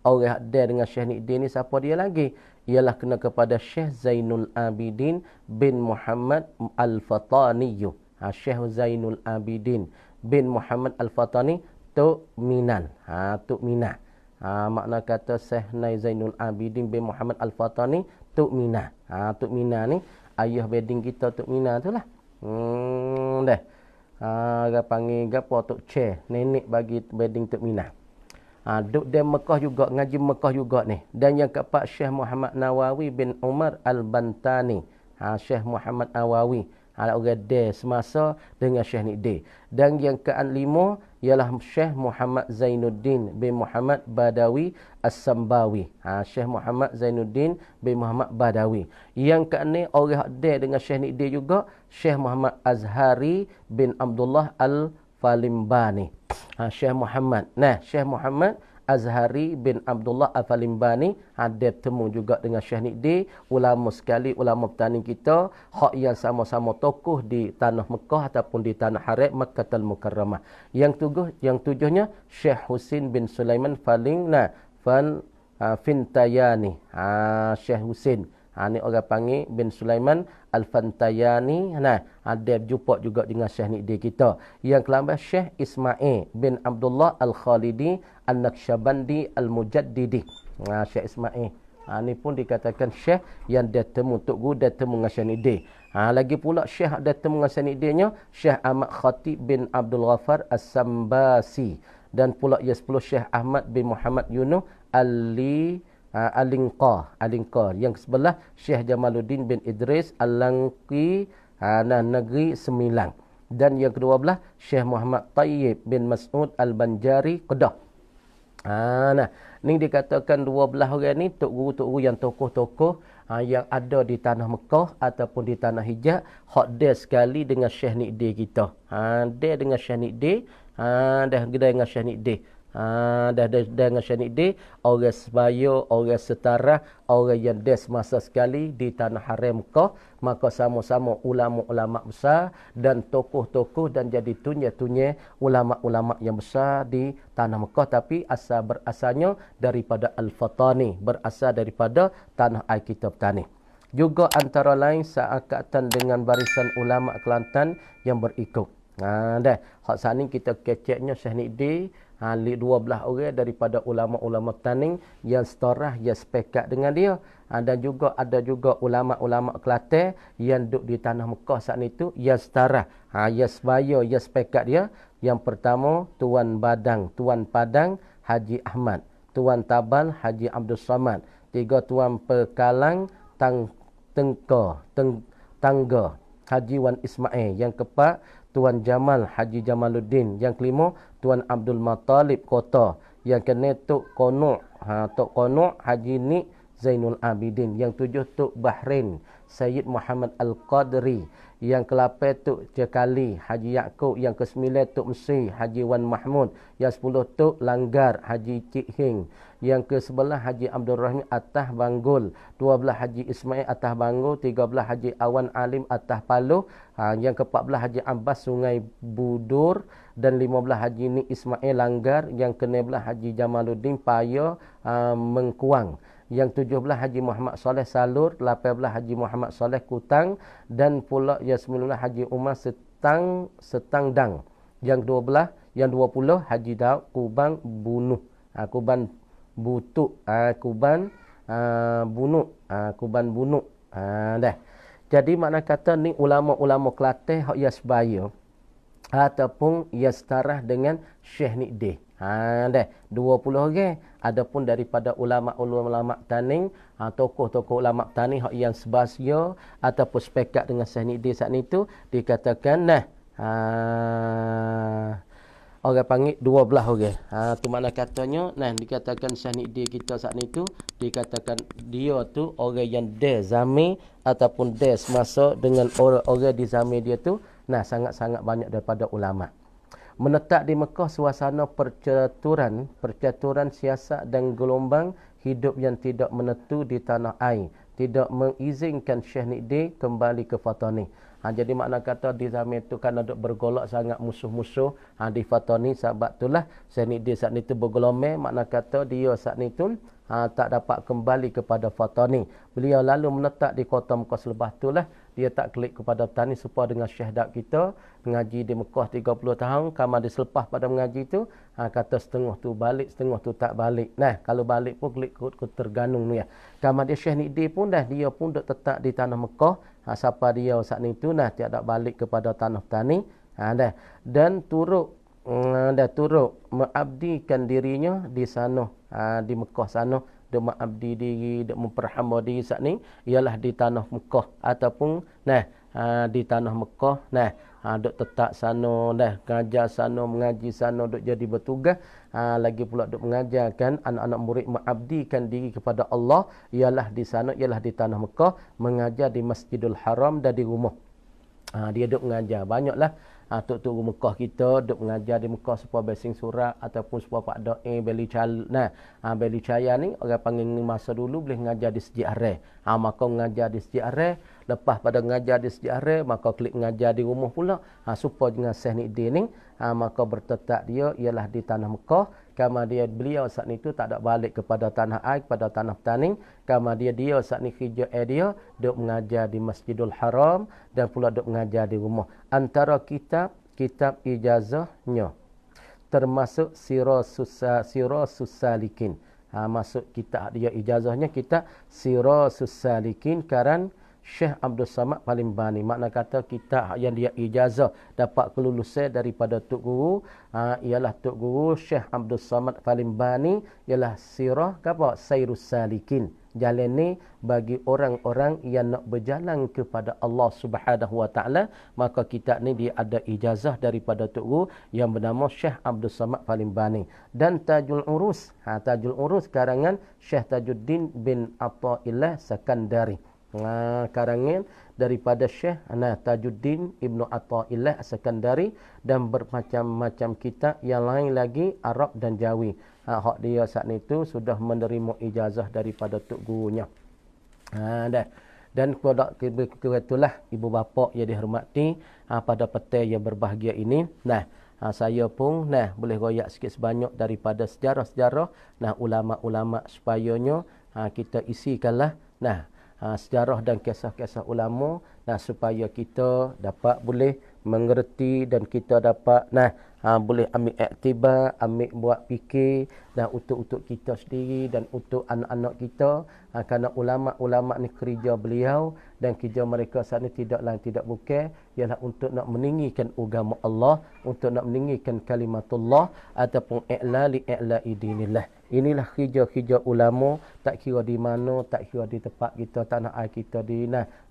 orang hadis dengan Syekh Niddi ni siapa dia lagi? Ialah kena kepada Syekh Zainul Abidin bin Muhammad Al-Fatani. Syekh Zainul Abidin bin Muhammad Al-Fatani, Tok Minan. Tok Minan. Makna kata Syekh Zainul Abidin bin Muhammad Al-Fatani Tok Mina. Tok Mina ni ayah beding kita Tok Mina tu lah. Dah. Dia panggil gapo Tok Che, nenek bagi beding Tok Mina. Duk dia Mekah juga, ngaji Mekah juga ni. Dan yang keempat Syekh Muhammad Nawawi bin Umar Al-Bantani. Syekh Muhammad Nawawi. Orang dia semasa dengan Syekh Nidin. Dan yang kelima ialah Syekh Muhammad Zainuddin bin Muhammad Badawi As-Sambawi. Syekh Muhammad Zainuddin bin Muhammad Badawi. Yang keenam orang dia dengan Syekh Nidin juga Syekh Muhammad Azhari bin Abdullah Al-Falimbani. Syekh Muhammad. Syekh Muhammad Azhari bin Abdullah Al-Falimbani ada temu juga dengan Syekh Nidin, ulama sekali, ulama petani kita, hak yang sama-sama tokoh di tanah Mekah ataupun di tanah Haram Makkahul Mukarramah. Yang tujuhnya Syekh Husin bin Sulaiman Fintayani. Syekh Husin. Ni orang panggil bin Sulaiman Al-Fantayani. Ada jumpa juga dengan Syekh Nidin kita. Yang kelima Syekh Ismail bin Abdullah Al-Khalidi An-Naqsyabandi Al-Mujaddidi. Syekh Ismail. Ni pun dikatakan Syekh yang dia temu Tok Guru, dia temu dengan Syekh Nidin. Lagi pula Syekh dia temu dengan Syekh Nidinnya Syekh Ahmad Khatib bin Abdul Ghaffar As-Sambasi. Dan pula yang 10 Syekh Ahmad bin Muhammad Yunus Alingqa. Yang sebelah Syekh Jamaluddin bin Idris Al-Langki Negeri Sembilan. Dan yang kedua belah Syekh Muhammad Tayyib bin Mas'ud Al-Banjari Kedah. Ni dikatakan dua belah orang ni tok guru yang tokoh-tokoh yang ada di tanah Mekah ataupun di tanah Hijaz, hak dia sekali dengan Syekh Nidin kita. Dia dengan Syekh Nidin, dah dengan Syekh Nidin. Dah dengan Syekh Nidin, orang sebaya, orang setara, orang yang dia semasa sekali di tanah Haram Mekah, maka sama-sama ulama-ulama besar dan tokoh-tokoh dan jadi tunya-tunya ulama-ulama yang besar di tanah Mekah, tapi berasalnya daripada Al-Fatani, berasal daripada tanah air kita petani. Juga antara lain seangkatan dengan barisan ulama Kelantan yang berikut. Hak saat ni kita keceknya Syekh Nidin, 12 orang daripada ulama-ulama petani yang setarah, yang sepekat dengan dia. Dan juga ada juga ulama-ulama Kelantan yang duduk di tanah Mekah saat itu yang setara, yang sebaya, yang sepekat dia. Yang pertama Tuan Padang Haji Ahmad, Tuan Tabal Haji Abdul Samad, 3 Tuan Pekalang Tangga Haji Wan Ismail, yang keempat Tuan Jamal Haji Jamaluddin, yang kelima Tuan Abdul Muttalib Kota, yang keenam Tok Qanu' Haji Ni Zainul Abidin, yang tujuh Tok Bahrain Sayyid Muhammad Al-Qadri, yang ke-8 Tok Cekali Haji Yaakob, yang ke-9 Tok Mesir Haji Wan Mahmud, yang 10 Tok Langgar Haji Cik Hing, yang ke-11 Haji Abdul Rahim Atah Banggul, 12 Haji Ismail Atah Banggul, 13 Haji Awan Alim Atah Paluh, yang ke-14 Haji Abbas Sungai Budur, dan 15 Haji Ni Ismail Langgar, yang ke-16 Haji Jamaluddin Paya Mengkuang, yang 17 Haji Muhammad Saleh Salur, 18 Haji Muhammad Saleh Kutang, dan pula yang 19 Haji Umar Setangdang, yang 20 Haji Daud Kubang Bunuh, Kuban Butuk, Kuban Bunuk. Dah. Jadi makna kata ni ulama-ulama Kelantan hak yang sebaya ataupun yang setara dengan Syekh Nidin. Dah 20 orang. Adapun daripada ulama-ulama Taning, tokoh-tokoh ulama Taning hak yang sebaya ataupun sepekat dengan Syekh Nidin saat itu dikatakan orang panggil 12 orang. Tu makna katanya dikatakan Syekh Nidin kita saat itu dikatakan dia tu orang yang dia zami ataupun dia semasa dengan orang-orang di zami dia tu sangat-sangat banyak daripada ulama. Menetap di Mekah suasana percaturan siasat dan gelombang hidup yang tidak menentu di tanah air tidak mengizinkan Syekh Nidin kembali ke Fatani. Jadi makna kata di zaman itu kan ada bergolak sangat musuh-musuh di Fatani, sebab itulah Syekh Nidin saat itu bergelomel, makna kata dia saat itu tak dapat kembali kepada Fatani. Beliau lalu menetap di kota Mekah selepas itulah dia tak klik kepada petani supaya dengan Syekh Daud kita mengaji di Mekah 30 tahun, kama dia selepas pada mengaji tu, kata setengah tu balik, setengah tu tak balik. Nah, kalau balik pun klik ke terganung ni ya. Kama dia Syekh Nidi pun dah, dia pun duk tetap di tanah Mekah. Siapa dia saat ni tu nah tiada balik kepada tanah petani. Dah. Dan turut mengabdikan dirinya di sana, di Mekah sana, dia mengabdi diri, dia memperhamba diri saat ni ialah di tanah Mekah ataupun di tanah Mekah duk tetap sana ngajar sana, mengaji sana, duk jadi bertugas, lagi pula duk mengajarkan anak-anak murid mengabdikan diri kepada Allah ialah di sana, ialah di tanah Mekah, mengajar di Masjidil Haram dan di rumah. Dia duk mengajar banyaklah. Tok-tok Mekah kita duk mengajar di Mekah supaya basing surat ataupun supaya pak doa beli cal. Beli caya ni orang panggil masa dulu boleh mengajar di Masjid Haram. Maka mengajar di Masjid Haram, lepas pada mengajar di Masjid Haram maka klik mengajar di rumah pula. Supaya dengan Syekh Nidi ni maka bertetap dia ialah di tanah Mekah. Kama beliau saat ni tu tak ada balik kepada tanah air, kepada tanah petani. Kama dia saat ni kerja dia duk mengajar di Masjidil Haram dan pula duk mengajar di rumah. Antara kitab ijazahnya termasuk Sirasus Salikin. Masuk kitab dia ijazahnya kitab Sirasus Salikin karan Syekh Abdul Samad Palimbani. Makna kata kitab yang dia ijazah dapat kelulusan daripada Tok Guru ialah Tok Guru Syekh Abdul Samad Palimbani, ialah Sirah apa? Sairus Salikin. Jalan ni bagi orang-orang yang nak berjalan kepada Allah Subhanahu Wa Taala, maka kitab ni dia ada ijazah daripada Tok Guru yang bernama Syekh Abdul Samad Palimbani. Dan Tajul Urus, Tajul Urus karangan Syekh Tajuddin bin Athaillah Sakandari. Karangan daripada Syekh Tajuddin Ibnu Athaillah As-Sakandari, dan bermacam-macam kitab yang lain lagi Arab dan Jawi. Hak dia saat itu sudah menerima ijazah daripada tok gurunya. Dan kebetulan ibu bapa yang dihormati, pada petang yang berbahagia ini, saya pun boleh royak sikit sebanyak daripada sejarah-sejarah ulama-ulama, supayanya kita isikanlah sejarah dan kisah-kisah ulama supaya kita dapat boleh mengerti dan kita dapat boleh ambil iktibar, ambil buat fikir untuk kita sendiri dan untuk anak-anak kita, kerana ulama-ulama ni kerja beliau dan kerja mereka saat ini tidak lain tidak bukan ialah untuk nak meninggikan agama Allah, untuk nak meninggikan kalimatullah ataupun i'la'i dinillah. Inilah kerja-kerja ulama, tak kira di mana, tak kira di tempat kita, tanah air kita di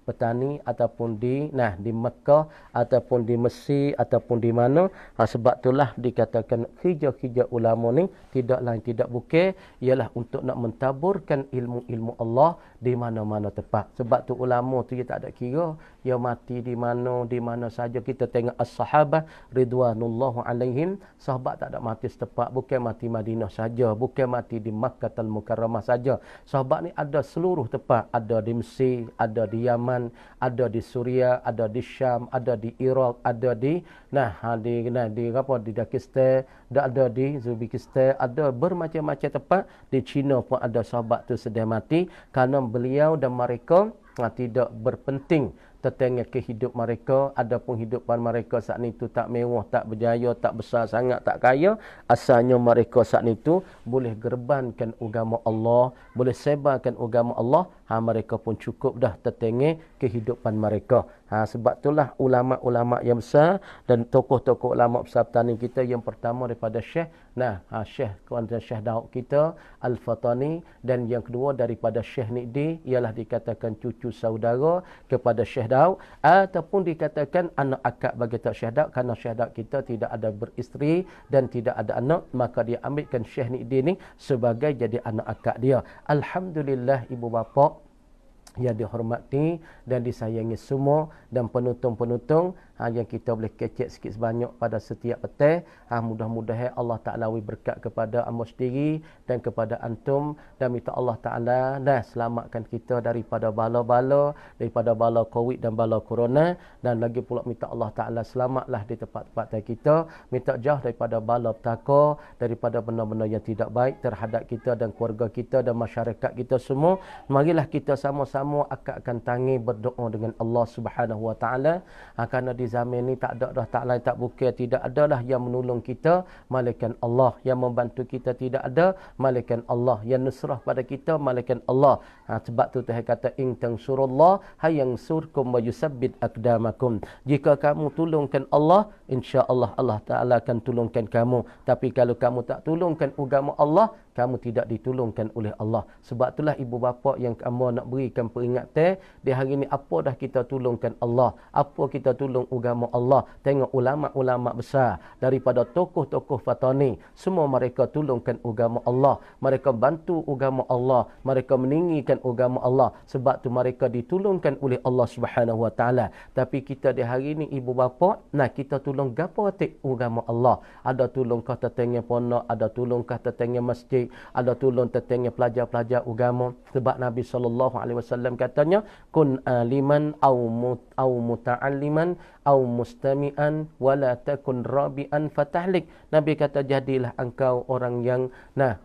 petani ataupun di Mekah ataupun di Mesir ataupun di mana. Sebab itulah dikatakan kerja-kerja ulama ni tidak lain tidak bukan ialah untuk nak mentaburkan ilmu-ilmu Allah di mana-mana tempat. Sebab tu ulama tu dia tak ada kira dia mati di mana saja. Kita tengok as-sahabah ridwanullahu alaihim, sahabat tak ada mati setempat, bukan mati Madinah saja, bukan mati di Makkahul Mukarramah saja. Sahabat ni ada seluruh tempat, ada di Mesir, ada di Yaman, ada di Suria, ada di Syam, ada di Iraq, ada di di Dakistan, ada di Uzbekistan, ada bermacam-macam tempat. Di China pun ada sahabat tu sedang mati kerana beliau dan mereka tidak berpenting tentang kehidupan mereka. Adapun kehidupan mereka saat itu tak mewah, tak berjaya, tak besar sangat, tak kaya. Asalnya mereka saat itu boleh gerbankan agama Allah, boleh sebarkan agama Allah. Mereka pun cukup dah tentang kehidupan mereka. Sebab itulah ulama-ulama yang besar dan tokoh-tokoh ulama besar petani kita yang pertama daripada Syekh Syekh Daud kita Al-Fatani, dan yang kedua daripada Syekh Nidi ialah dikatakan cucu saudara kepada Syekh Daud, ataupun dikatakan anak akak bagi Syekh Daud, kerana Syekh Daud kita tidak ada beristeri dan tidak ada anak, maka dia ambilkan Syekh Nidi ni sebagai jadi anak akak dia. Alhamdulillah ibu bapa yang dihormati dan disayangi semua dan penonton-penonton, yang kita boleh kecek sikit sebanyak pada setiap petang. Mudah-mudahan Allah Ta'ala berkat kepada amba sendiri dan kepada antum, dan minta Allah Ta'ala selamatkan kita daripada bala-bala, daripada bala Covid dan bala Corona, dan lagi pula minta Allah Ta'ala selamatlah di tempat-tempat kita, minta jauh daripada bala petaka, daripada benda-benda yang tidak baik terhadap kita dan keluarga kita dan masyarakat kita semua. Marilah kita sama-sama akadkan tangan berdoa dengan Allah Subhanahu Wa Ta'ala, kerana di zaman ni tak ada dah, tak lain tak bukan, tidak adalah yang menolong kita malaikat Allah, yang membantu kita tidak ada malaikat Allah, yang nusrah pada kita malaikat Allah. Sebab tu Tuhan kata in tansurullah hayansurkum wa yusabbit aqdamakum. Jika kamu tolongkan Allah, insya-Allah Allah Taala akan tolongkan kamu. Tapi kalau kamu tak tolongkan agama Allah, kamu tidak ditolongkan oleh Allah. Sebab itulah ibu bapa yang kamu nak berikan peringatan di hari ini, apa dah kita tolongkan Allah, apa kita tolong agama Allah. Tengok ulama-ulama besar daripada tokoh-tokoh fatani, semua mereka tolongkan agama Allah, mereka bantu agama Allah, mereka meninggikan agama Allah. Sebab tu mereka ditolongkan oleh Allah Subhanahu Wa Taala. Tapi kita di hari ini ibu bapa, kita tolong gapo atik agama Allah. Ada tolong kau tetangga pondok, ada tolong kau tetangga masjid, ada tolong tetangga pelajar-pelajar agama. Sebab Nabi SAW katanya, kun aliman au muta'alliman au mustami'an wala takun rabi'an fatahlik. Nabi kata, jadilah engkau orang yang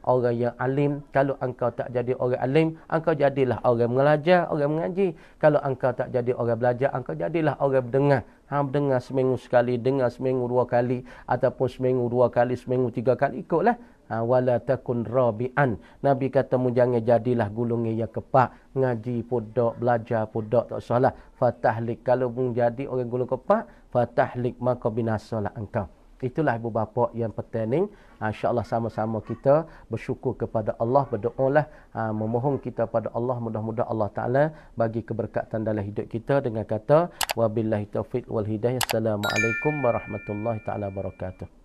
orang yang alim. Kalau engkau tak jadi orang alim, engkau jadilah orang mengajar, orang mengaji. Kalau engkau tak jadi orang belajar, engkau jadilah orang berdengar. Dengar seminggu sekali, dengar seminggu 2 kali, ataupun seminggu 2 kali, seminggu 3 kali, ikutlah. Wala takun rabi'an. Nabi kata mu jangan jadilah gulungan yang kepak, ngaji podok, belajar podok, tak salah. Fatahlik, kalau mu jadi orang gulung kepak, fatahlik, maka binasalah engkau. Itulah ibu bapa yang penting. InsyaAllah sama-sama kita bersyukur kepada Allah, berdoalah, memohon kita pada Allah, mudah-mudahan Allah Ta'ala bagi keberkatan dalam hidup kita dengan kata wabillahi taufiq wal hidayah. Assalamualaikum warahmatullahi ta'ala wabarakatuh.